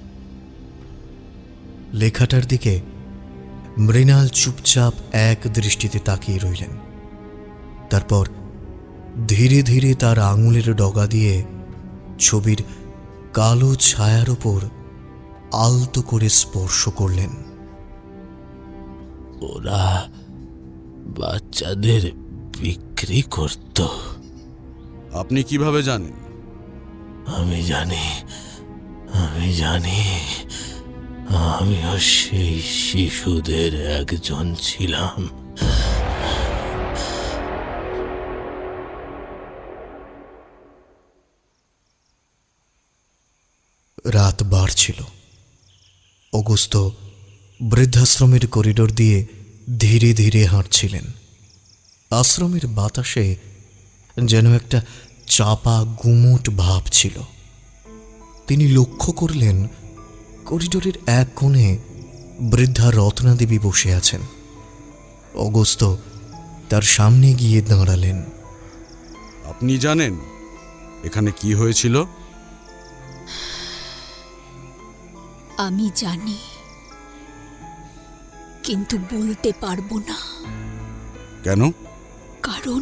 লেখাটার দিকে মৃণাল চুপচাপ এক দৃষ্টিতে তাকিয়ে রইলেন। তারপর ধীরে ধীরে তার আঙুলের ডগা দিয়ে ছবির কালো ছায়ার ওপর আলতো করে স্পর্শ করলেন। ওরা বাচ্চাদের বিক্রি করত। আপনি কিভাবে জানেন? আমি জানি, আমিও সেই শিশুদের একজন ছিলাম। রাত বাড়ছিল। অগস্ত্য বৃদ্ধাশ্রমের করিডোর দিয়ে ধীরে ধীরে হাঁটছিলেন। আশ্রমের বাতাসে যেন একটা চাপা গুমোট ভাব ছিল। তিনি লক্ষ্য করলেন করিডোরের এক কোণে বৃদ্ধা রত্নাদেবী বসে আছেন। অগস্ত্য তার সামনে গিয়ে দাঁড়ালেন। আপনি জানেন এখানে কি হয়েছিল? আমি জানি, কিন্তু বলতে পারবো না। কেন? কারণ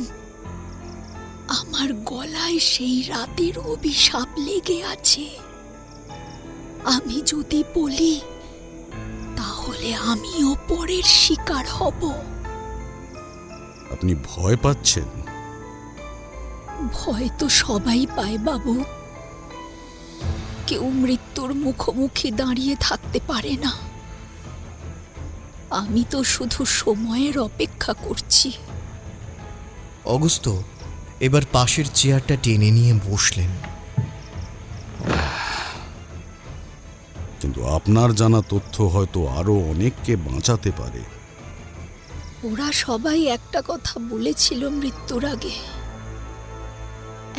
আমার গলায় সেই রাতের অভিশাপ লেগে আছে। আমি যদি বলি, তাহলে আমিও পরের শিকার হব। আপনি ভয় পাচ্ছেন? ভয় তো সবাই পায় বাবু। কেউ মৃত্যুর মুখোমুখি দাঁড়িয়ে থাকতে পারে না। আমি তো শুধু সময়ের অপেক্ষা করছি। অগস্ত্য এবার পাশের চেয়ারটা টেনে নিয়ে বসলেন। কিন্তু আপনার জানা তথ্য হয়তো আরো অনেককে বাঁচাতে পারে। ওরা সবাই একটা কথা বলেছিল মৃত্যুর আগে,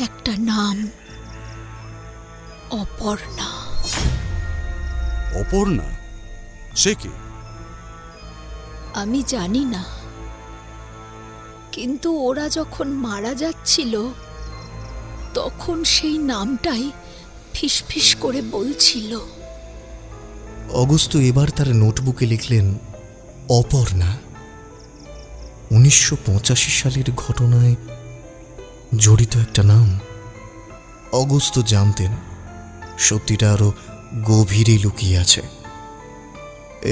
একটা নাম, অপর্ণা। অপর্ণা? সে কে? আমি জানি না, কিন্তু ওরা যখন মারা যাচ্ছিল তখন সেই নামটাই ফিসফিস করে বলছিল। অগস্ত্য এবার তার নোটবুকে লিখলেন, অপর্ণা। 1985 সালের ঘটনায় জড়িত একটা নাম। অগস্ত্য জানতেন সত্যিটা আরো গভীরে লুকিয়ে আছে,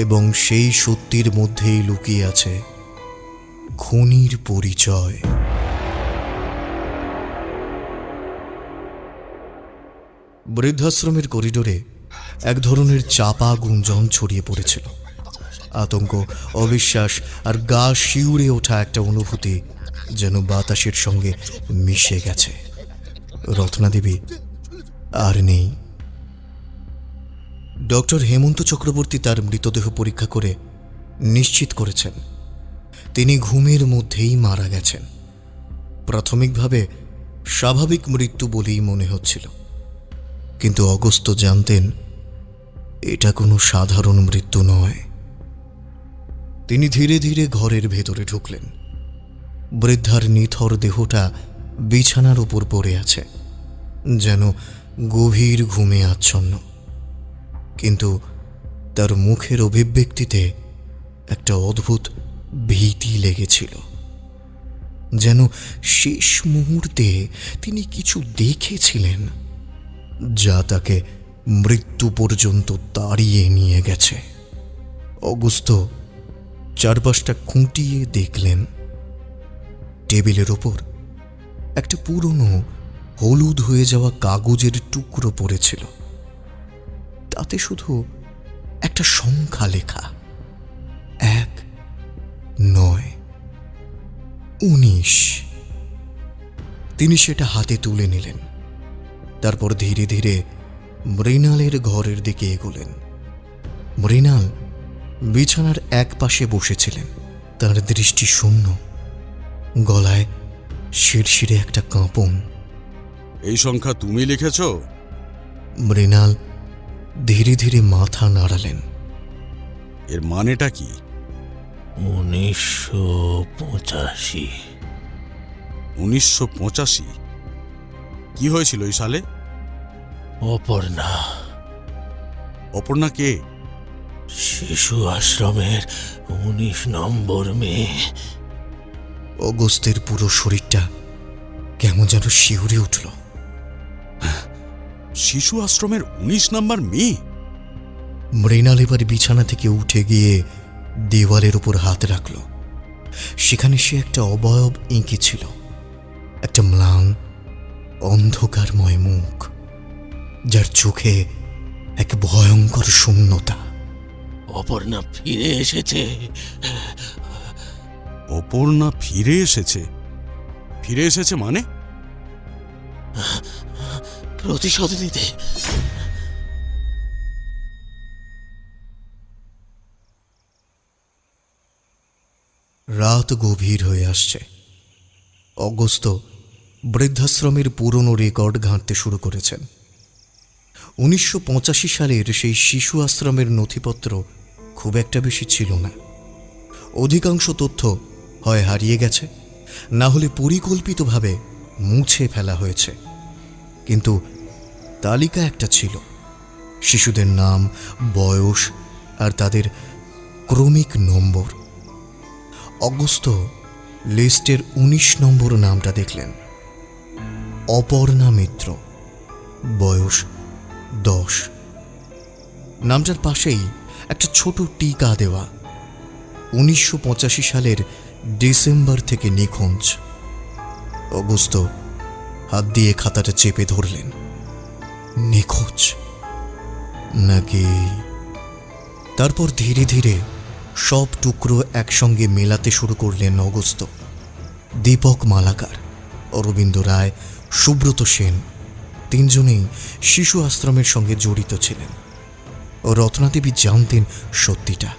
এবং সেই সত্যির মধ্যেই লুকিয়ে আছে খুনির পরিচয়। বৃদ্ধাশ্রমের করিডোরে এক ধরনের চাপা গুঞ্জন ছড়িয়ে পড়েছিল। আতঙ্ক, অবিশ্বাস আর গা শিউরে ওঠা একটা অনুভূতি যেন বাতাসের সঙ্গে মিশে গেছে। রত্নাদেবী আর নেই। ডক্টর হেমন্ত চক্রবর্তী তার মৃতদেহ পরীক্ষা করে নিশ্চিত করেছেন তিনি ঘুমের মধ্যেই মারা গেছেন। প্রাথমিকভাবে স্বাভাবিক মৃত্যু বলেই মনে হচ্ছিল, কিন্তু অগস্ত্য জানতেন এটা কোনো সাধারণ মৃত্যু নয়। তিনি ধীরে ধীরে ঘরের ভেতরে ঢুকলেন। বৃদ্ধার নিথর দেহটা বিছানার উপর পড়ে আছে, যেন গভীর ঘুমে আচ্ছন্ন, কিন্তু তার মুখের অভিব্যক্তিতে একটা অদ্ভুত ভীতি লেগেছিল, যেন শেষ মুহূর্তে তিনি কিছু দেখেছিলেন যা তাকে মৃত্যু পর্যন্ত তাড়িয়ে নিয়ে গেছে। অগস্ত্য চারপাশটা খুঁটিয়ে দেখলেন। টেবিলের ওপর একটা পুরনো হলুদ হয়ে যাওয়া কাগজের টুকরো পড়েছিল। তাতে শুধু একটা সংখ্যা লেখা, 1, 9, 19। তিনি সেটা হাতে তুলে নিলেন। তারপর ধীরে ধীরে মৃণালের ঘরের দিকে এগোলেন। মৃণাল বিছানার এক পাশে বসেছিলেন, তার দৃষ্টি শূন্য, গলায় শিরশিরে একটা কাঁপন। এই সংখ্যা তুমি লিখেছ? মৃণাল ধীরে ধীরে মাথা নাড়ালেন। এর মানেটা কি? 1985। 1985? কি হয়েছিল এই সালে? অপর্ণা অপর্ণা কে? শিশু আশ্রমের 19 নম্বর মেয়ে। অগস্ত্যের পুরো শরীরটা কেমন যেন শিউরে উঠল। শিশু আশ্রমের 19 নম্বর মেয়ে? মৃণাল এবার বিছানা থেকে উঠে গিয়ে দেওয়ালের উপর হাত রাখল। সেখানে সে একটা অবয়ব এঁকেছিল, একটা ম্লান অন্ধকারময় মুখ, যার চোখে এক ভয়ঙ্কর শূন্যতা। অপর্ণা ফিরে এসেছে। অপর্ণা ফিরে এসেছে? ফিরে এসেছে মানে? প্রতিশোধ নিতে। রাত গভীর হয়ে আসছে। অগস্ত্য বৃদ্ধাশ্রমের পুরনো রেকর্ড ঘাঁটতে শুরু করেছেন। 1985 সালের সেই শিশু আশ্রমের নথিপত্র খুব একটা বেশি ছিল না। অধিকাংশ তথ্য হয় হারিয়ে গেছে, না হলে পরিকল্পিতভাবে মুছে ফেলা হয়েছে। কিন্তু তালিকা একটা ছিল, শিশুদের নাম, বয়স আর তাদের ক্রমিক নম্বর। অগস্ত্য লিস্টের 19 নম্বর নামটা দেখলেন, অপর্ণা মিত্র, বয়স 10। নামটার পাশেই একটা ছোট টিকা দেওয়া, 1985 সালের ডিসেম্বর থেকে নিখোঁজ। অগস্ত্য হাত দিয়ে খাতাটা চেপে ধরলেন। নিখোঁজ নাকি? তারপর ধীরে ধীরে সব টুকরো একসঙ্গে মেলাতে শুরু করলেন অগস্ত্য। দীপক মালাকার, অরবিন্দ রায়, সুব্রত সেন, তিনজনেই শিশু আশ্রমের সঙ্গে জড়িত ছিলেন। রত্নাদেবী জানতেন সত্যিটা,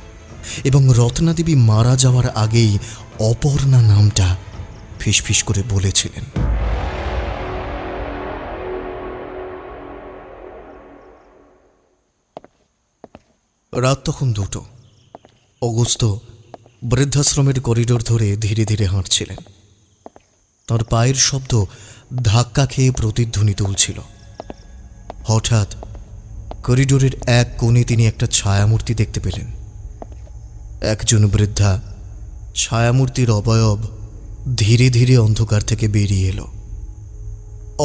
এবং রত্নাদেবী মারা যাওয়ার আগেই অপর্ণা নামটা ফিসফিস করে বলেছিলেন। রাত তখন 2টো। অগস্ত্য বৃদ্ধাশ্রমের করিডোর ধরে ধীরে ধীরে হাঁটছিলেন। তার পায়ের শব্দ ধাক্কা খেয়ে প্রতিধ্বনি তুলছিল। হঠাৎ করিডোরের এক কোণে তিনি একটা ছায়ামূর্তি দেখতে পেলেন। একজন বৃদ্ধা ছায়ামূর্তির অবয়ব ধীরে ধীরে অন্ধকার থেকে বেরিয়ে এলো।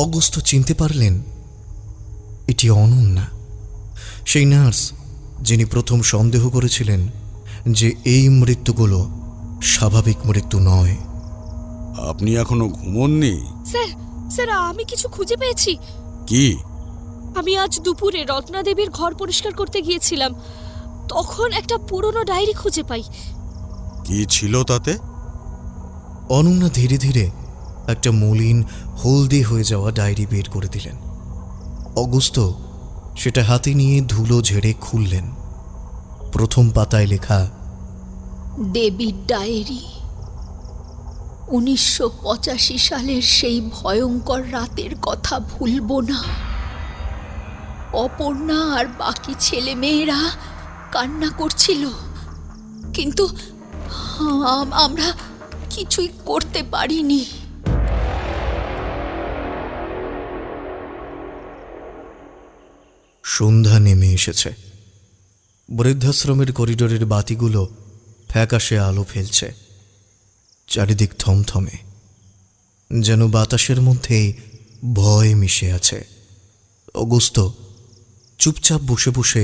অগস্ত্য চিনতে পারলেন এটি অনন্যা, সেই নার্স যিনি প্রথম সন্দেহ করেছিলেন যে এই মৃত্যুগুলো স্বাভাবিক মৃত্যু নয়। আপনি এখনো ঘুমোননি? স্যার, স্যার আমি কিছু খুঁজে পেয়েছি। কি? আমি আজ দুপুরে রত্নাদেবীর ঘর পরিষ্কার করতে গিয়েছিলাম, তখন একটা পুরনো ডায়েরি খুঁজে পাই। কি ছিল তাতে? অনন্যা ধীরে ধীরে একটা মলিন হলদে হয়ে যাওয়া ডায়েরি বের করে দিলেন। অগস্ত্য সেটা হাতে নিয়ে ধুলো ঝেড়ে খুললেন। প্রথম পাতায় লেখা, দেবীর ডায়েরি। 1985 সালের সেই ভয়ঙ্কর রাতের কথা ভুলব না। অপর্ণা আর বাকি ছেলে মেয়েরা কান্না করছিল, কিন্তু আমরা কিছুই করতে পারিনি। সন্ধ্যা নেমে এসেছে। বৃদ্ধাশ্রমের করিডোরের বাতিগুলো ফ্যাকাশে আলো ফেলছে। চারিদিক থমথমে, যেন বাতাসের মধ্যেই ভয় মিশে আছে। অগস্ত্য চুপচাপ বসে বসে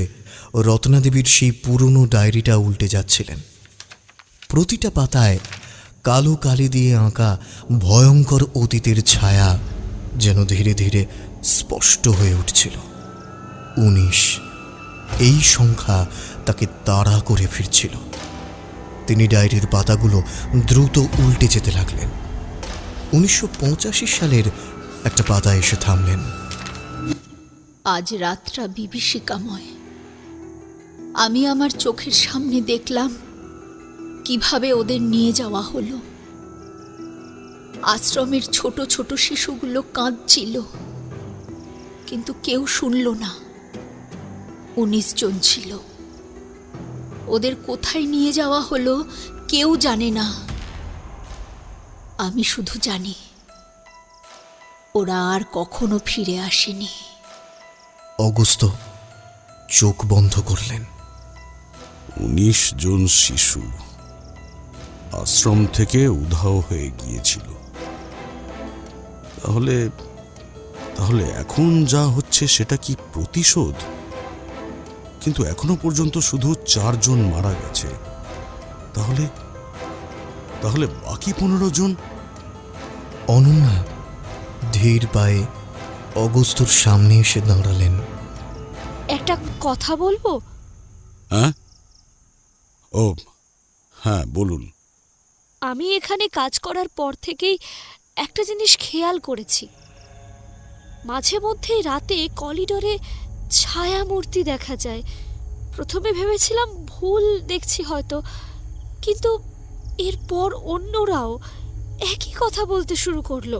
রত্নাদেবীর সেই পুরনো ডায়েরিটা উল্টে যাচ্ছিলেন। প্রতিটা পাতায় কালো কালি দিয়ে আঁকা ভয়ঙ্কর অতীতের ছায়া যেন ধীরে ধীরে স্পষ্ট হয়ে উঠছিল। 19 এই সংখ্যা তাকে তাড়া করে ফিরছিল। তিনি ডায়েরির পাতাগুলো দ্রুত উল্টে যেতে লাগলেন। 1985 সালের একটা পাতা এসে থামলেন। আজ রাতটা বিভীষিকাময়। আমি আমার চোখের সামনে দেখলাম কিভাবে ওদের নিয়ে যাওয়া হলো। আশ্রমের ছোট ছোট শিশুগুলো কাঁদছিল, কিন্তু কেউ শুনল না। 19 জন ছিল। ওদের কোথায় নিয়ে যাওয়া হলো কেউ জানে না। আমি শুধু জানি ওরা আর কখনো ফিরে আসেনি। অগস্ত্য চোখ বন্ধ করলেন। 19 জন শিশু আশ্রম থেকে উধাও হয়ে গিয়েছিল। তাহলে তাহলে এখন যা হচ্ছে সেটা কি প্রতিশোধ? কিন্তু এখনো পর্যন্ত শুধু 4 জন মারা গেছে। তাহলে তাহলে বাকি 15 জন? অনন্যা ধীর পায়ে অগস্ত্যর সামনে এসে দাঁড়ালেন। একটা কথা বলবো? হ্যাঁ, ও হ্যাঁ, বলুন। আমি এখানে কাজ করার পর থেকেই একটা জিনিস খেয়াল করেছি। মাঝে মধ্যেই রাতে করিডোরে ছায়ামূর্তি দেখা যায়। প্রথমে ভেবেছিলাম ভুল দেখছি হয়তো, কিন্তু এরপর অন্যরাও একই কথা বলতে শুরু করলো।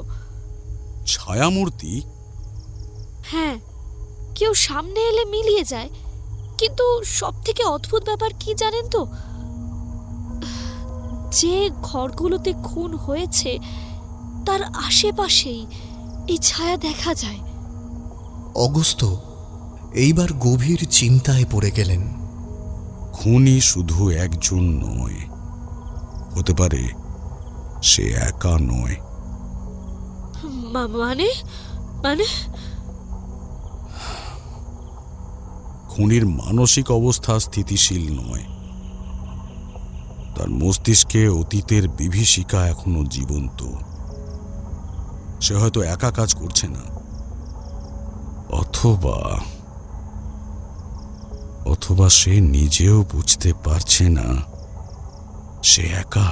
ছায়ামূর্তি? হ্যাঁ, কেউ সামনে এলে মিলিয়ে যায়। কিন্তু সব থেকে অদ্ভুত ব্যাপার কি জানেন তো? যে ঘরগুলোতে খুন হয়েছে তার আশেপাশেই এই ছায়া দেখা যায়। অগস্ত্য এইবার গভীর চিন্তায় পড়ে গেলেন। খুনি শুধু একজন নয়, হতে পারে সে একা নয়। মানে মানে খুনির মানসিক অবস্থা স্থিতিশীল নয়। তার মস্তিষ্কে অতীতের বিভীষিকা এখনো জীবন্ত। সে হয়তো একা কাজ করছে না, অথবা সে নিজেও বুঝতে পারছে না সে একা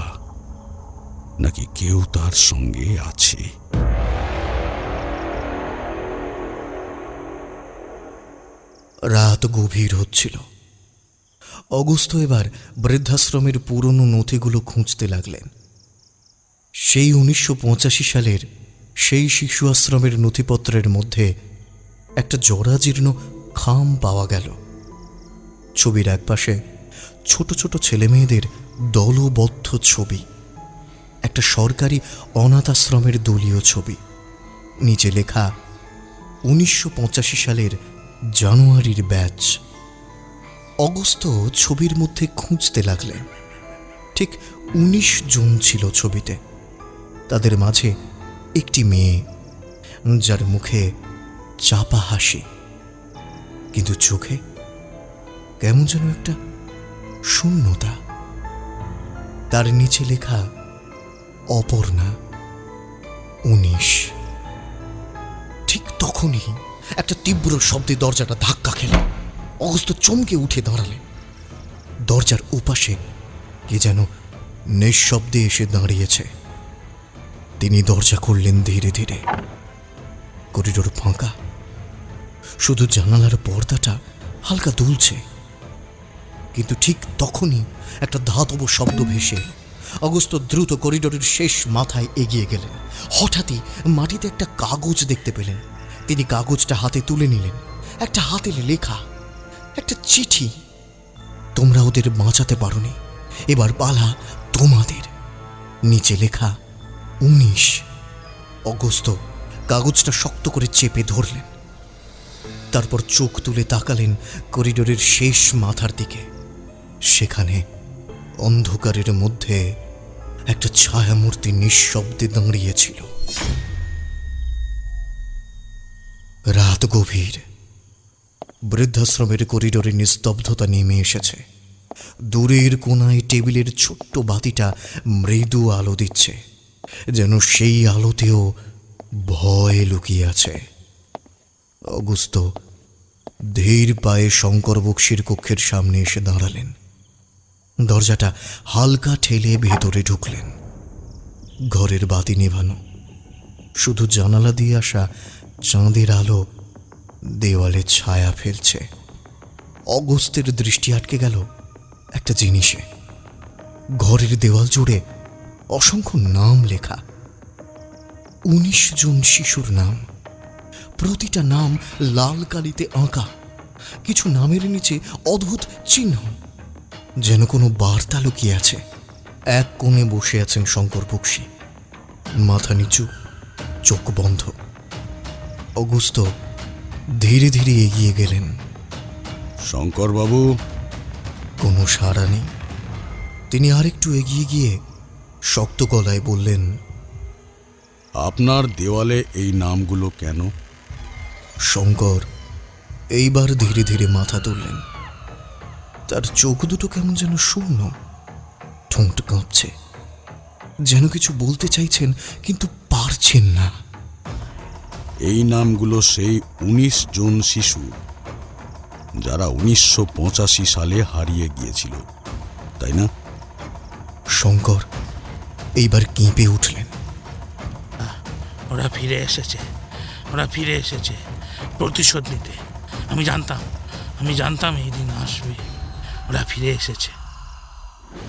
নাকি কেউ তার সঙ্গে আছে। রাত গভীর হচ্ছিল। অগস্ত্য এবার বৃদ্ধাশ্রমের পুরনো নথিগুলো খুঁজতে লাগলেন। সেই 1985 সালের সেই শিশু আশ্রমের নথিপত্রের মধ্যে একটা জরাজীর্ণ খাম পাওয়া গেল। ছবির একপাশে ছোট ছোট ছেলেমেয়েদের দলবদ্ধ ছবি, একটা সরকারি অনাথ আশ্রমের দলীয় ছবি, নিচে লেখা 1985 সালের জানুয়ারির ব্যাচ। অগস্ত্য ছবির মধ্যে খুঁজতে লাগলেন। ঠিক 19 জন ছিল ছবিতে। তাদের মাঝে একটি মেয়ে, যার মুখে চাপা হাসি, কিন্তু চোখে কেমন যেন একটা শূন্যতা। তার নিচে লেখা অপর্ণা 19। ঠিক তখনই একটা তীব্র শব্দে দরজাটা ধাক্কা খেল। অগস্ত্য চমকে উঠে দাঁড়ালেন। দরজার ওপাশে কে যেন নিঃশব্দে এসে দাঁড়িয়েছে। তিনি দরজা খুললেন ধীরে ধীরে। করিডোর ফাঁকা, শুধু জানালার পর্দাটা হালকা দুলছে। কিন্তু ঠিক তখনই একটা ধাতব শব্দ ভেসে এলো। অগস্ত্য দ্রুত করিডোরের শেষ মাথায় এগিয়ে গেলেন। হঠাৎই মাটিতে একটা কাগজ দেখতে পেলেন। তিনি কাগজটা হাতে তুলে নিলেন। একটা হাতের লেখা, একটা চিঠি। তোমরা ওদের বাঁচাতে পারোনি, এবার পালা তোমাদের। নিচে লেখা 19। অগস্ত্য কাগজটা শক্ত করে চেপে ধরলেন। তারপর চোখ তুলে তাকালেন করিডোরের শেষ মাথার দিকে। সেখানে অন্ধকারের মধ্যে একটা ছায়ামূর্তি নিঃশব্দে দাঁড়িয়েছিল। রাত গভীর। বৃদ্ধাশ্রমের করিডোরে নিস্তব্ধতা নেমে এসেছে। দূরের কোনায় টেবিলের ছোট্ট বাতিটা মৃদু আলো দিচ্ছে, যেন সেই আলোতেও ভয় লুকিয়ে আছে। অগুস্ত ধীর পায়ে শঙ্কর বক্সির কক্ষের সামনে এসে দাঁড়ালেন। দরজাটা হালকা ঠেলে ভেতরে ঢুকলেন। ঘরের বাতি নেভানো, শুধু জানালা দিয়ে আসা চাঁদের আলো দেওয়ালে ছায়া ফেলছে। অগস্তের দৃষ্টি আটকে গেল একটা জিনিসে। ঘরের দেওয়াল জুড়ে অসংখ্য নাম লেখা, 19 জন শিশুর নাম। প্রতিটা নাম লাল কালিতে আঁকা। কিছু নামের নিচে অদ্ভুত চিহ্ন, যেন কোনো বার্তা লুকিয়ে আছে। এক কোণে বসে আছেন শঙ্কর বক্সী, মাথা নিচু, চোখ বন্ধ। অগুস্ত ধীরে ধীরে এগিয়ে গেলেন। শঙ্করবাবু, কোনো সাড়া নেই। তিনি আরেকটু এগিয়ে গিয়ে শক্ত গলায় বললেন, আপনার দেওয়ালে এই নামগুলো কেন? শঙ্কর এইবার ধীরে ধীরে মাথা তুললেন। তার চোখ দুটো কেমন যেন শূন্য, ঠোঁট কাঁপছে, যেন কিছু বলতে চাইছেন কিন্তু পারছেন না। এই নামগুলো সেই 19 জন শিশু যারা 1985 সালে হারিয়ে গিয়েছিল, তাই না? শঙ্কর এইবার কেঁপে উঠলেন। ওরা ফিরে এসেছে, ওরা ফিরে এসেছে প্রতিশোধ নিতে। আমি জানতাম এই দিন আসবে। ওরা ফিরে এসেছে।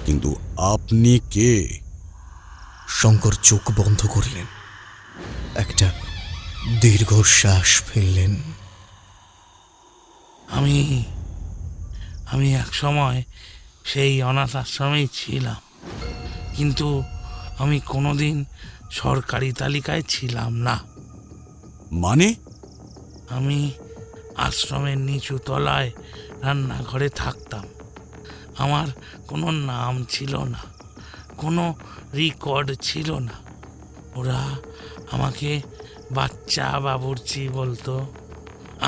কিন্তু আপনি কে? শঙ্কর চোখ বন্ধ করলেন, একটা দীর্ঘশ্বাস ফেললেন। আমি এক সময় সেই অনাথ আশ্রমেই ছিলাম, কিন্তু আমি কোনোদিন সরকারি তালিকায় ছিলাম না। মানে? আমি আশ্রমের নিচু তলায় রান্নাঘরে থাকতাম। আমার কোনো নাম ছিল না, কোনো রেকর্ড ছিল না। ওরা আমাকে বাচ্চা বাবুর্চি বলতো।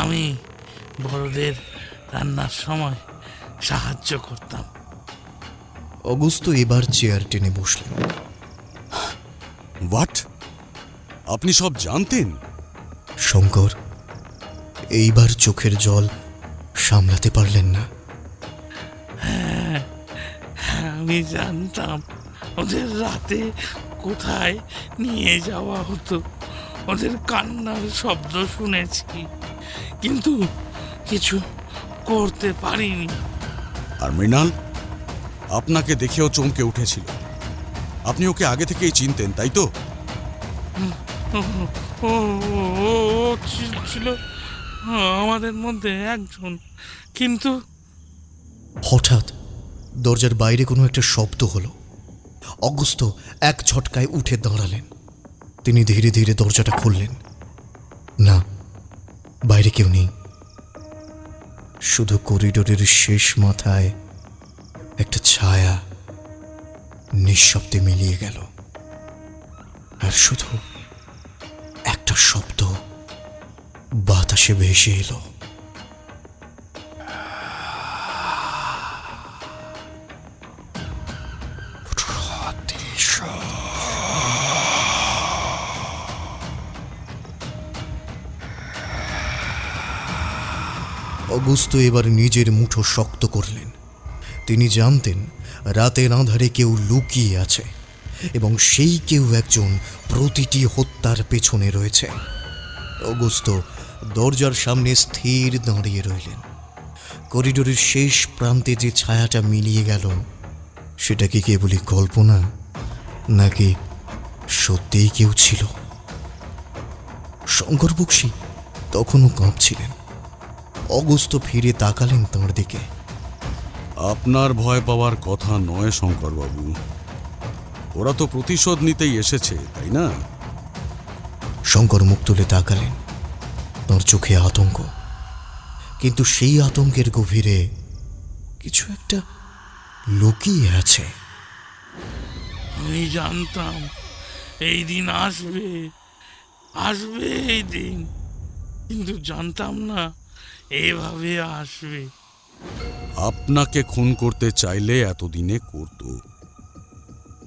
আমি বড়দের রান্নার সময় সাহায্য করতাম। অগুস্ত এবার চেয়ার টেনে বসলেন। হোয়াট? আপনি সব জানতেন? শঙ্কর এইবার চোখের জল সামলাতে পারলেন না। হ্যাঁ, আমি জানতাম ওদের রাতে কোথায় নিয়ে যাওয়া হতো। ওদের কান্নার শব্দ শুনেছি, কিন্তু কিছু করতে পারিনি। আর মৃণাল আপনাকে দেখেও চমকে উঠেছিল। আপনি ওকে আগে থেকেই চিনতেন, তাই তো? ও ছিল আমাদের মধ্যে একজন, কিন্তু হঠাৎ দরজার বাইরে কোনো একটা শব্দ হলো। অগস্ত এক ঝটকায় উঠে দাঁড়ালেন। তিনি ধীরে ধীরে দরজাটা খুললেন। না, বাইরে কেউ নেই। শুধু করিডোরের শেষ মাথায় একটা ছায়া নিঃশব্দে মিলিয়ে গেল। আর শুধু একটা শব্দ বাতাসে ভেসে এলো। অগুস্ত এবার নিজের মুঠো শক্ত করলেন। তিনি জানতেন রাতের আঁধারে কেউ লুকিয়ে আছে, এবং সেই কেউ একজন প্রতিটি হত্যার পেছনে রয়েছে। অগুস্ত দরজার সামনে স্থির দাঁড়িয়ে রইলেন। করিডোরের শেষ প্রান্তে যে ছায়াটা মিলিয়ে গেল, সেটা কি কেবলই কল্পনা, নাকি সত্যিই কেউ ছিল? শঙ্কর বক্সী তখনও কাঁপছিলেন। অগস্ত ফিরে তাকালেন তাঁর দিকে। আপনার ভয় পাওয়ার কথা নয় শঙ্করবাবু। ওরা তো প্রতিশোধ নিতেই এসেছে, তাই না? শঙ্কর মুখ তুলে তাকালেন। তাঁর চোখে আতঙ্ক, কিন্তু সেই আতঙ্কের গভীরে কিছু একটা লুকিয়ে আছে। আমি জানতাম এই দিন আসবে, আসবে এই দিন, কিন্তু জানতাম না এভাবে আসবে। আপনাকে খুন করতে চাইলে এতদিনে করত,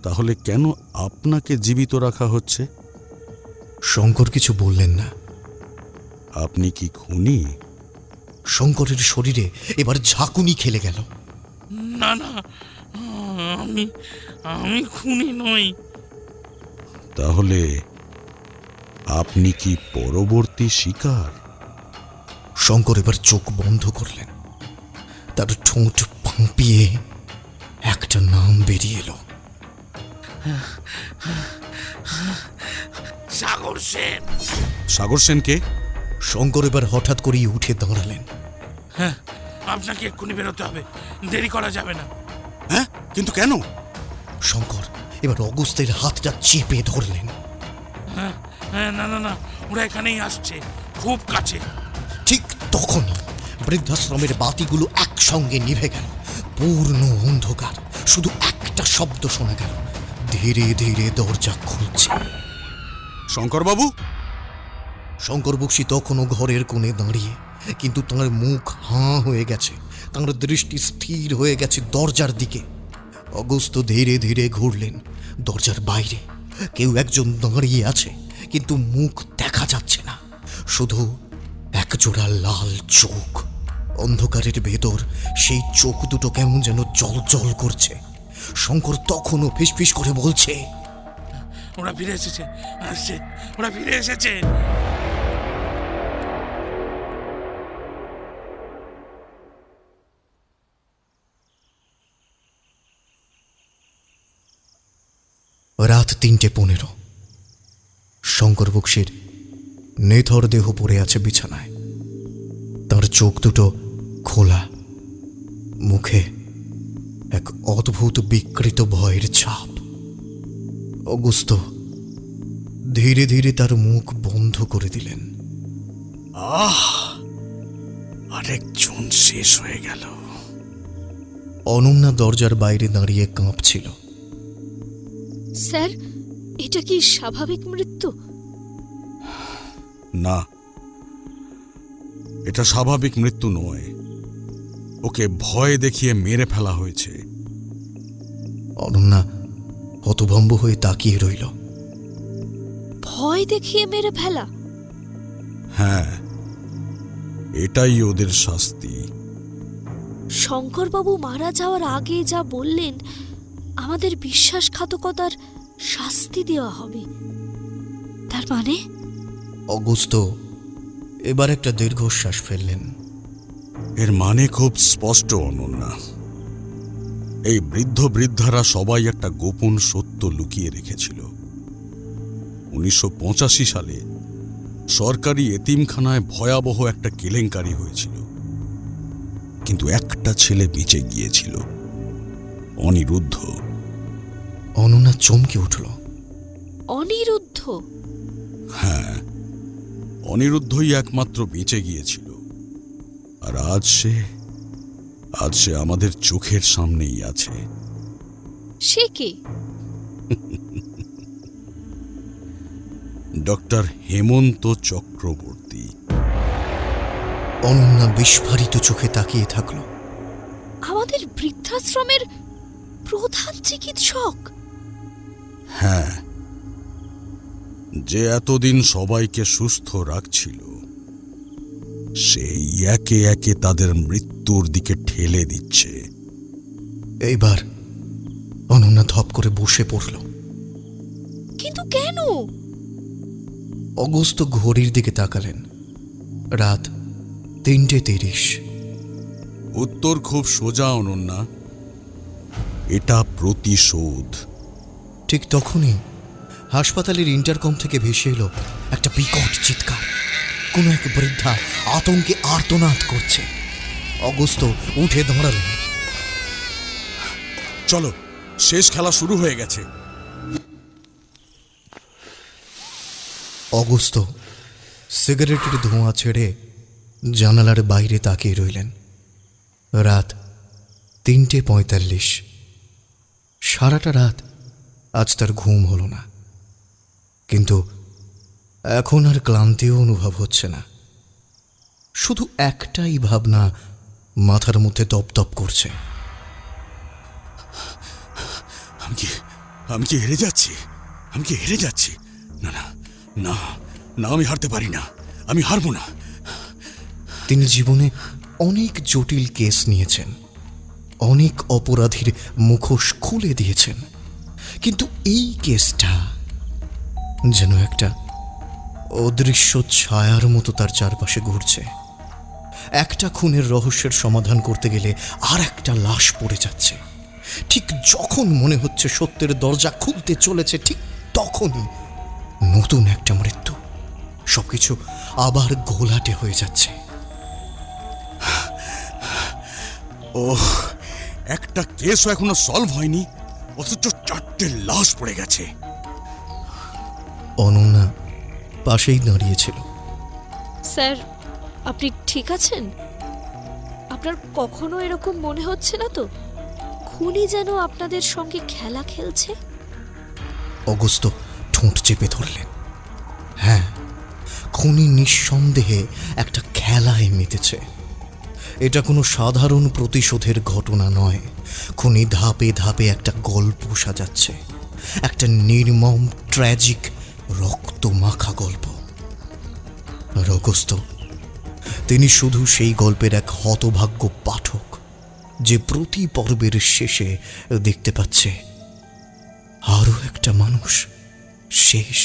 তাহলে কেন আপনাকে জীবিত রাখা হচ্ছে? শঙ্কর কিছু বললেন না। আপনি কি খুনি? শঙ্করের শরীরে এবার ঝাঁকুনি খেলে গেল। না না, আমি আমি খুনি নই। তাহলে আপনি কি পরবর্তী শিকার? শঙ্কর এবার চোখ বন্ধ করলেন। তার ঠোঁট পাঁপিয়ে একটা নাম বেরিয়ে এলো। সাগর সেন। সাগর সেনকে? শঙ্কর এবার হঠাৎ করেই উঠে দাঁড়ালেন। হ্যাঁ, আপনাকে এক্ষুনি বেরোতে হবে, দেরি করা যাবে না। হ্যাঁ, কিন্তু কেন? শঙ্কর এবার অগস্ত্যের হাতটা চেপে ধরলেন। হ্যাঁ হ্যাঁ, না না না, ওরা এখানেই আসছে, খুব কাছে। ঠিক তখনই বৃদ্ধাশ্রমের বাতিগুলো একসঙ্গে নিভে গেল। পূর্ণ অন্ধকার, শুধু একটা শব্দ শোনা গেল, ধীরে ধীরে দরজা খুলছে। শঙ্করবাবু? শঙ্কর বক্সী তখনও ঘরের কোণে দাঁড়িয়ে, কিন্তু তাঁর মুখ হাঁ হয়ে গেছে, তাঁর দৃষ্টি স্থির হয়ে গেছে দরজার দিকে। অগস্ত্য ধীরে ধীরে ঘুরলেন। দরজার বাইরে কেউ একজন দাঁড়িয়ে আছে, কিন্তু মুখ দেখা যাচ্ছে না, শুধু একজোড়া লাল চোখ। অন্ধকারের ভেতর সেই চোখ দুটো কেমন যেন জ্বলজ্বল করছে। শঙ্কর তখনও ফিসফিস করে বলছে, ওরা ফিরে এসেছে, আসছে, ওরা ফিরে এসেছে। রাত 3:15। শঙ্কর বক্সীর নেথর দেহ পড়ে আছে বিছানায়। তার চোখ দুটো খোলা, মুখে এক অদ্ভুত বিকৃত ভয়ের ছাপ। অগস্ত্য ধীরে ধীরে তার মুখ বন্ধ করে দিলেন। আরেকজন শেষ হয়ে গেল। অনন্যা দরজার বাইরে দাঁড়িয়ে কাঁপছিল। স্যার, এটা কি স্বাভাবিক মৃত্যু? না, এটা স্বাভাবিক মৃত্যু নয়। ওকে ভয় দেখিয়ে মেরে ফেলা হয়েছে। অনন্যা হতভম্ব হয়ে তাকিয়ে রইল। ভয় দেখিয়ে মেরে ফেলা? হ্যাঁ, এটাই ওদের শাস্তি। শঙ্করবাবু মারা যাওয়ার আগে যা বললেন, আমাদের বিশ্বাসঘাতকতার শাস্তি দেওয়া হবে, তার মানে? অগস্ত্য এবার একটা দীর্ঘশ্বাস ফেললেন। এর মানে খুব স্পষ্ট, অনন্যা। এই বৃদ্ধ বৃদ্ধারা সবাই একটা গোপন সত্য লুকিয়ে রেখেছিল। 1985 সালে সরকারি এতিমখানায় ভয়াবহ একটা কেলেঙ্কারি হয়েছিল, কিন্তু একটা ছেলে বেঁচে গিয়েছিল, অনিরুদ্ধ। অনন্যা চমকে উঠল। অনিরুদ্ধ? হ্যাঁ, অনিরুদ্ধই একমাত্র বেঁচে গিয়েছিল। আর আজ সে আমাদের চোখের সামনেই আছে। সে কে? ডক্টর হেমন্ত চক্রবর্তী। অনন্যা বিস্ফারিত চোখে তাকিয়ে থাকল। আমাদের বৃদ্ধাশ্রমের প্রধান চিকিৎসক? হ্যাঁ, যে এতদিন সবাইকে সুস্থ রাখছিল, সেই একে একে তাদের মৃত্যুর দিকে ঠেলে দিচ্ছে। এইবার অনন্যা ধপ করে বসে পড়ল। কিন্তু কেন? অগস্ত্য ঘড়ির দিকে তাকালেন। রাত 3:30। উত্তর খুব সোজা, অনন্যা। এটা প্রতিশোধ। ঠিক তখনই হাসপাতালের ইন্টারকম থেকে ভেসে এলো একটা বিকট চিৎকার। কোনো এক বৃদ্ধা আতঙ্কে আর্তনাদ করছে। অগস্ত্য উঠে দাঁড়ালেন। চলো, শেষ খেলা শুরু হয়ে গেছে। অগস্ত্য সিগারেটের ধোঁয়া ছেড়ে জানালার বাইরে তাকিয়ে রইলেন। রাত 3:45। সারাটা রাত আজ তার ঘুম হলো না, কিন্তু এখন আর ক্লান্তিও অনুভব হচ্ছে না। শুধু একটাই ভাবনা মাথার মধ্যে তপ করছে। আমি কি হেরে যাচ্ছি? আমি কি হেরে যাচ্ছি? না না না না, আমি হারতে পারি না, আমি হারবো না। তিনি জীবনে অনেক জটিল কেস নিয়েছেন, অনেক অপরাধীর মুখোশ খুলে দিয়েছেন, কিন্তু এই কেসটা যেন একটা অদৃশ্য ছায়ার মতো তার চারপাশে ঘুরছে। একটা খুনের রহস্যের সমাধান করতে গেলে আর একটা লাশ পড়ে যাচ্ছে। ঠিক যখন মনে হচ্ছে সত্যের দরজা খুলতে চলেছে, ঠিক তখনই নতুন একটা মৃত্যু। সবকিছু আবার ঘোলাটে হয়ে যাচ্ছে। ওহ, একটা কেসও এখনো সলভ হয়নি, অথচ 4টে লাশ পড়ে গেছে। অনন্যা পাশেই দাঁড়িয়েছিল। স্যার, আপনি ঠিক আছেন? আপনার কখনো এরকম মনে হচ্ছে না তো খুনি যেন আপনাদের সঙ্গে খেলা খেলছে? অগস্ত্য ঠোঁট চেপে ধরলেন। হ্যাঁ, খুনি নিঃসন্দেহে একটা খেলায় মেতেছে। এটা কোনো সাধারণ প্রতিশোধের ঘটনা নয়। খুনি ধাপে ধাপে একটা গল্প সাজাচ্ছে, একটা নির্মম, ট্র্যাজিক, রক্তমাখা গল্প। আর অগস্ত্য, তিনি শুধু সেই গল্পের এক হতভাগ্য পাঠক, যে প্রতি পর্বের শেষে দেখতে পাচ্ছে আরও একটা মানুষ শেষ,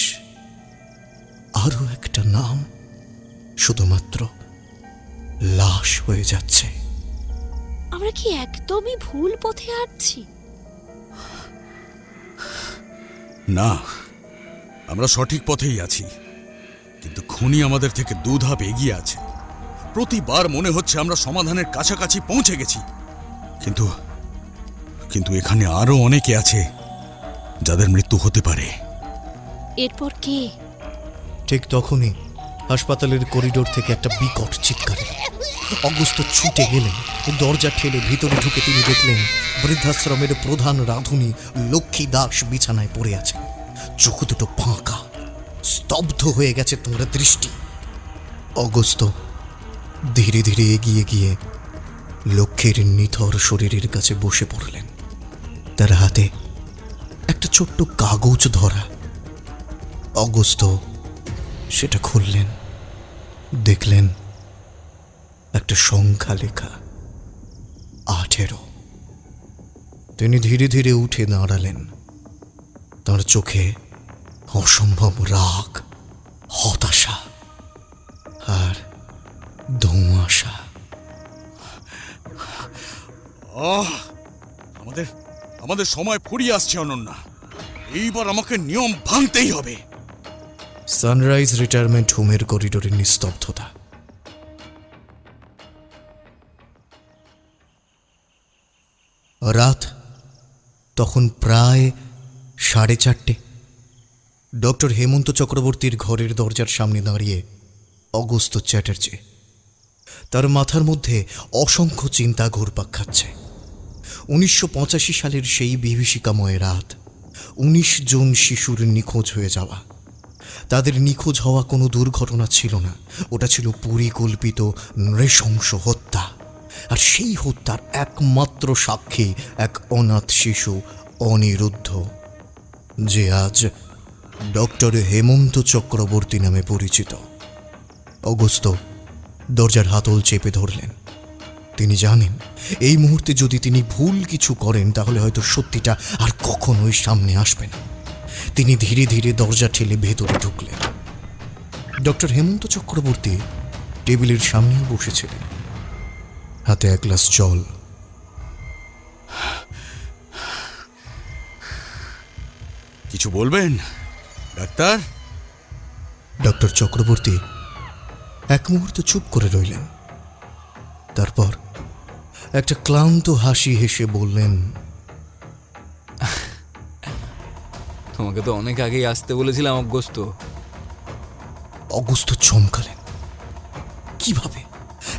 আরও একটা নাম শুধুমাত্র লাশ হয়ে যাচ্ছে। আমরা কি একদমই ভুল পথে হাঁটছি? না, আমরা সঠিক পথেই আছি, কিন্তু খুনি আমাদের থেকে 2 ধাপ এগিয়ে আছে। প্রতিবার মনে হচ্ছে আমরা সমাধানের কাছাকাছি পৌঁছে গেছি, কিন্তু কিন্তু এখানে আরো অনেকে আছে যাদের মৃত্যু হতে পারে। এরপর কে? ঠিক তখনই হাসপাতালের করিডোর থেকে একটা বিকট চিৎকার এলো। অগস্ত্য ছুটে গেলেন। দরজা ঠেলে ভিতরে ঢুকে তিনি দেখলেন বৃদ্ধাশ্রমের প্রধান রাঁধুনি লক্ষ্মী দাস বিছানায় পড়ে আছে। চোখ দুটো ফাঁকা, স্তব্ধ হয়ে গেছে তাঁর দৃষ্টি। অগস্ত্য ধীরে ধীরে এগিয়ে গিয়ে লক্ষ্মীর নিথর শরীরের কাছে বসে পড়লেন। তার হাতে একটা ছোট্ট কাগজ ধরা। অগস্ত্য সেটা খুললেন, দেখলেন একটা সংখ্যা লেখা 18। তিনি ধীরে ধীরে উঠে দাঁড়ালেন। তার চোখে অসম্ভব রাগ, হতাশা আর ধোঁয়াশা। আমাদের সময় ফুরিয়ে আসছে অনন্যা, এইবার আমাকে নিয়ম ভাঙতেই হবে। সানরাইজ রিটায়ারমেন্ট হোমের করিডোরে নিস্তব্ধতা। রাত তখন প্রায় 4:30। ডক্টর হেমন্ত চক্রবর্তীর ঘরের দরজার সামনে দাঁড়িয়ে অগস্ত্য চ্যাটার্জি। তার মাথার মধ্যে অসংখ্য চিন্তা ঘুরপাক খাচ্ছে। 1985 সালের সেই বিভীষিকাময় রাত, 19 জন শিশুর নিখোঁজ হয়ে যাওয়া। তাদের নিখোঁজ হওয়া কোনো দুর্ঘটনা ছিল না, ওটা ছিল পরিকল্পিত নৃশংস হত্যা। আর সেই হত্যার একমাত্র সাক্ষী এক অনাথ শিশু অনিরুদ্ধ, যে আজ ডক্টর হেমন্ত চক্রবর্তী নামে পরিচিত। অগস্ত্য দরজার হাতল চেপে ধরলেন। তিনি জানেন এই মুহূর্তে যদি তিনি ভুল কিছু করেন তাহলে হয়তো সত্যিটা আর কখনোই সামনে আসবে না। তিনি ধীরে ধীরে দরজা ঠেলে ভেতরে ঢুকলেন। ডক্টর হেমন্ত চক্রবর্তী টেবিলের সামনেই বসেছিলেন, হাতে এক গ্লাস জল। কিছু বলবেন ডাক্তার? ডক্টর চক্রবর্তী এক মুহূর্ত চুপ করে রইলেন। তারপর একটা ক্লান্ত হাসি হেসে বললেন, তোমাকে তো অনেক আগেই আসতে বলেছিলাম অগস্ত্য। অগস্ত্য চমকালেন। কিভাবে?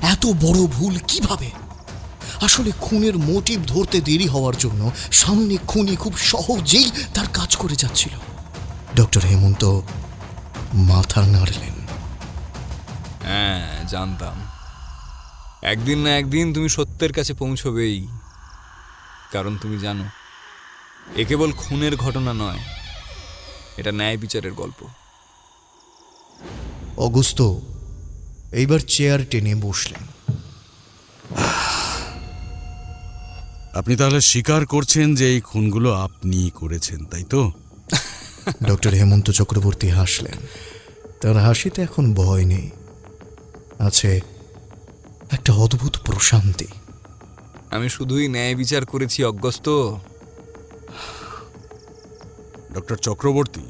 এত বড় ভুল কিভাবে? আসলে খুনের মোটিভ ধরতে দেরি হওয়ার জন্য সামনে খুনি খুব সহজেই তার কাজ করে যাচ্ছিল। ডক্টর হেমন্ত মাথা নাড়লেন। হ্যাঁ, জানতাম একদিন না একদিন তুমি সত্যের কাছে পৌঁছবেই। কারণ তুমি জানো, এ কেবল খুনের ঘটনা নয়, এটা ন্যায় বিচারের গল্প। অগস্ত এইবার চেয়ার টেনে বসলেন। আপনি তাহলে স্বীকার করছেন যে এই খুনগুলো আপনিই করেছেন, তাই তো? ডক্টর হেমন্ত চক্রবর্তী হাসলেন। তার হাসিতে এখন ভয় নেই, আছে একটা অদ্ভুত প্রশান্তি। আমি শুধুই ন্যায় বিচার করেছি অগস্ত। ডক্টর চক্রবর্তী,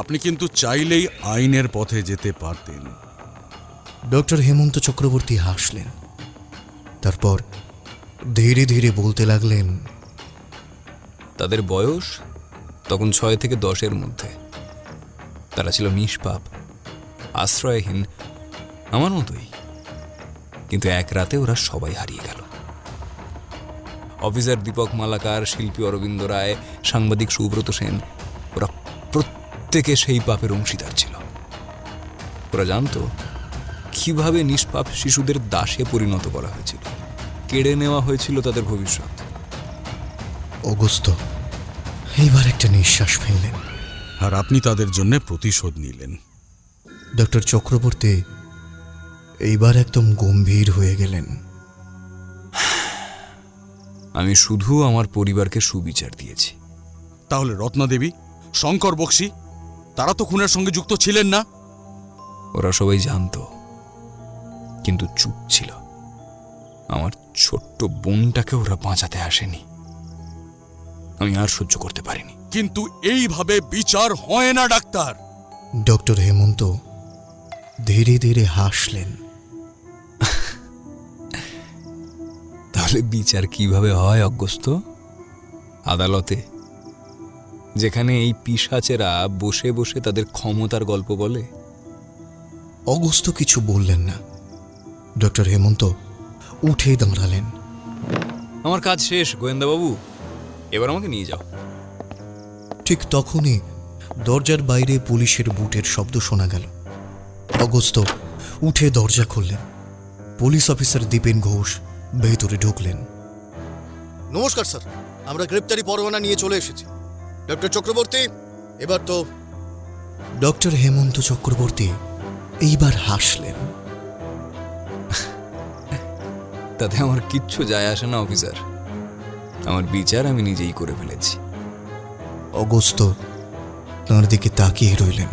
আপনি কিন্তু চাইলেই আইনের পথে যেতে পারতেন। ডক্টর হেমন্ত চক্রবর্তী হাসলেন, তারপর ধীরে ধীরে বলতে লাগলেন, তাদের বয়স তখন 6 থেকে 10-এর মধ্যে। তারা ছিল নিষ্পাপ, আশ্রয়হীন, আমার মতোই। কিন্তু এক রাতে ওরা সবাই হারিয়ে গেল। অফিসার দীপক মালাকার, শিল্পী অরবিন্দ রায়, সাংবাদিক সুব্রত সেন, ওরা প্রত্যেকে সেই পাপের অংশীদার ছিল। ওরা জানতো কিভাবে নিষ্পাপ শিশুদের দাসে পরিণত করা হয়েছিল, কেড়ে নেওয়া হয়েছিল তাদের ভবিষ্যৎ। অগস্ত এইবার একটা নিঃশ্বাস ফেললেন। আর আপনি তাদের জন্য প্রতিশোধ নিলেন। ডক্টর চক্রবর্তী এইবার একদম গম্ভীর হয়ে গেলেন। আমি শুধু আমার পরিবারকে সুবিচার দিয়েছি। তাহলে রত্নাদেবী, শঙ্কর বক্সী, তারা তো খুনের সঙ্গে যুক্ত ছিলেন না? ওরা সবাই জানতো, কিন্তু চুপ ছিল। আমার ছোট্ট বোনটাকে ওরা বাঁচাতে আসেনি। আমি আর সহ্য করতে পারিনি। কিন্তু এইভাবে বিচার হয় না ডাক্তার। ডক্টর হেমন্ত ধীরে ধীরে হাসলেন। তাহলে বিচার কিভাবে হয় অগস্ত? আদালতে, যেখানে এই পিশাচেরা বসে বসে তাদের ক্ষমতার গল্প বলে। অগস্ত কিছু বললেন না। ডক্টর হেমন্ত উঠে দাঁড়ালেন। আমার কাজ শেষ গোয়েন্দাবাবু, এবার আমাকে নিয়ে যাও। ঠিক তখনই দরজার বাইরে পুলিশের বুটের শব্দ শোনা গেল। অগস্ত উঠে দরজা খুললেন। পুলিশ অফিসার দীপেন ঘোষ ভেতরে ঢুকলেন। নমস্কার স্যার, আমরা গ্রেপ্তারি পরোয়ানা নিয়ে চলে এসেছি। ডক্টর চক্রবর্তী এবার তো। ডক্টর হেমন্ত চক্রবর্তী এইবার হাসলেন। তাতে আমার কিচ্ছু যায় আসে না অফিসার, আমার বিচার আমি নিজেই করে ফেলেছি। অগস্ত তাঁর দিকে তাকিয়ে রইলেন।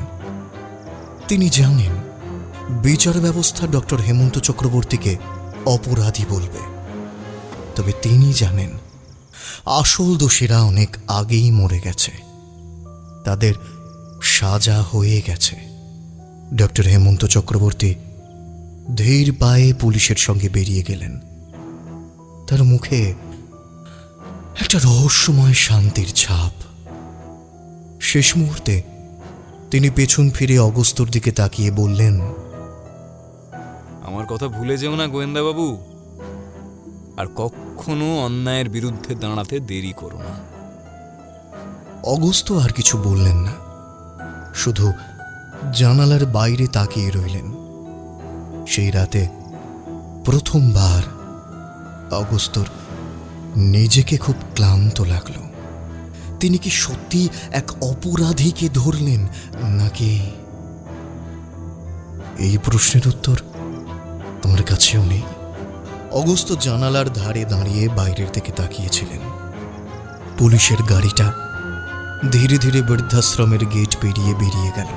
তিনি জানেন বিচার ব্যবস্থা ডক্টর হেমন্ত চক্রবর্তীকে অপরাধী বলবে, তবে তিনি জানেন আসল দোষীরা অনেক আগেই মরে গেছে, তাদের সাজা হয়ে গেছে। ডক্টর হেমন্ত চক্রবর্তী ধীর পায়ে পুলিশের সঙ্গে বেরিয়ে গেলেন। তার মুখে একটা রহস্যময় শান্তির ছাপ। শেষ মুহূর্তে তিনি পেছন ফিরে অগস্তর দিকে তাকিয়ে বললেন, আমার কথা ভুলে যেও না গোয়েন্দাবাবু, আর কখনো অন্যায়ের বিরুদ্ধে দাঁড়াতে দেরি করো না। অগস্ত আর কিছু বললেন না, শুধু জানালার বাইরে তাকিয়ে রইলেন। সেই রাতে প্রথমবার অগস্তর নিজেকে খুব ক্লান্ত লাগলো। তিনি কি সত্যি এক অপরাধীকে ধরলেন নাকি? এই প্রশ্নের উত্তর তোমার কাছেও নেই। অগস্ত জানালার ধারে দাঁড়িয়ে বাইরের দিকে তাকিয়েছিলেন। পুলিশের গাড়িটা ধীরে ধীরে বৃদ্ধাশ্রমের গেট পেরিয়ে বেরিয়ে গেল।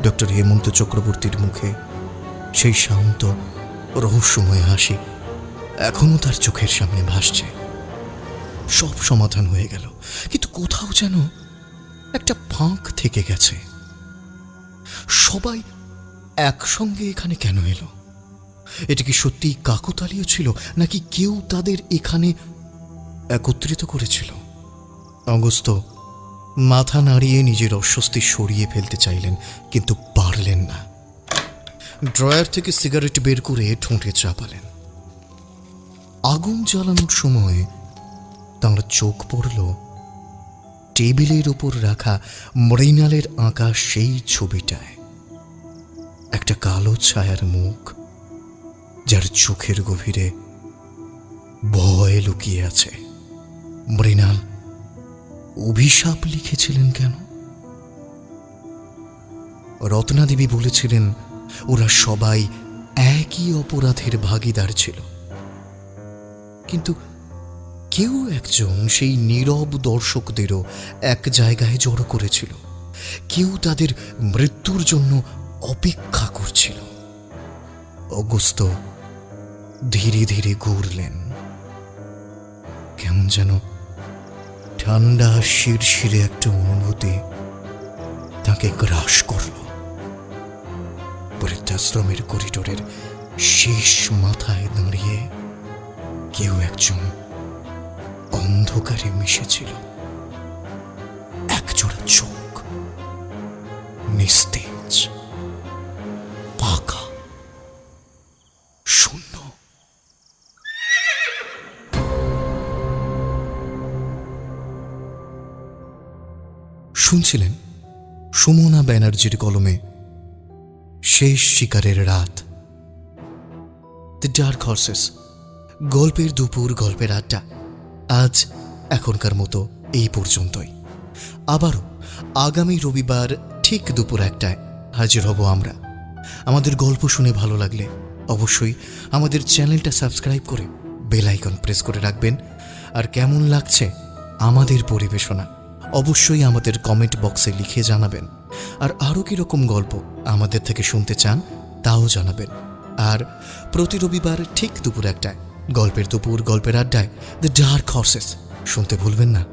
ডক্টর হেমন্ত চক্রবর্তীর মুখে সেই শান্ত রহস্যময় হাসি এখনো তার চোখের সামনে ভাসছে। সব সমাধান হয়ে গেল, কিন্তু কোথাও যেন একটা ফাঁক থেকে গেছে। সবাই একসঙ্গে এখানে কেন এলো? এটা কি সত্যি কাকতালীয় ছিল, নাকি কেউ তাদের এখানে একত্রিত করেছিল? অগস্ত মাথা নাড়িয়ে নিজের অস্বস্তি সরিয়ে ফেলতে চাইলেন, কিন্তু পারলেন না। ড্রয়ার থেকে সিগারেট বের করে ঠোঁটে চাপালেন। আগুন জ্বালানোর সময় তাঁর চোখ পড়ল টেবিলের ওপর রাখা মৃণালের আঁকা সেই ছবিটায়। একটা কালো ছায়ার মুখ, যার চোখের গভীরে ভয় লুকিয়ে আছে। মৃণাল অভিশাপ লিখেছিলেন কেন? রত্নাদেবী বলেছিলেন ওরা সবাই একই অপরাধের ভাগীদার ছিল, কিন্তু কেউ একজন সেই নীরব দর্শকদেরও এক জায়গায় জড়ো করেছিল। কেউ তাদের মৃত্যুর জন্য অপেক্ষা করছিল। অগস্ত্য ধীরে ধীরে ঘুরলেন। কেমন যেন ঠান্ডা শিরশিরে একটা অনুভূতি তাকে গ্রাস করল। বৃদ্ধাশ্রমের করিডোরের শেষ মাথায় দাঁড়িয়ে কেউ একজন অন্ধকারে মিশেছিল। একজোড়া চোখ, নিস্তেজ, পাকা, শূন্য। শুনছিলেন সুমনা ব্যানার্জির কলমে শেষ শিকারের রাত, দ্য ডার্ক হর্সেস। গল্পের দুপুর, গল্পের আড্ডা আজ এখনকার মতো এই পর্যন্তই। আবারও আগামী রবিবার ঠিক দুপুর 1টায় হাজির হব আমরা। আমাদের গল্প শুনে ভালো লাগলে অবশ্যই আমাদের চ্যানেলটা সাবস্ক্রাইব করে বেল আইকন প্রেস করে রাখবেন। আর কেমন লাগছে আমাদের পরিবেশনা অবশ্যই আমাদের কমেন্ট বক্সে লিখে জানাবেন। আর আরও কীরকম গল্প আমাদের থেকে শুনতে চান তাও জানাবেন। আর প্রতি রবিবার ঠিক দুপুর 1টায় গল্পের দুপুর, গল্পের আড্ডায় দ্য ডার্ক হর্সেস শুনতে ভুলবেন না।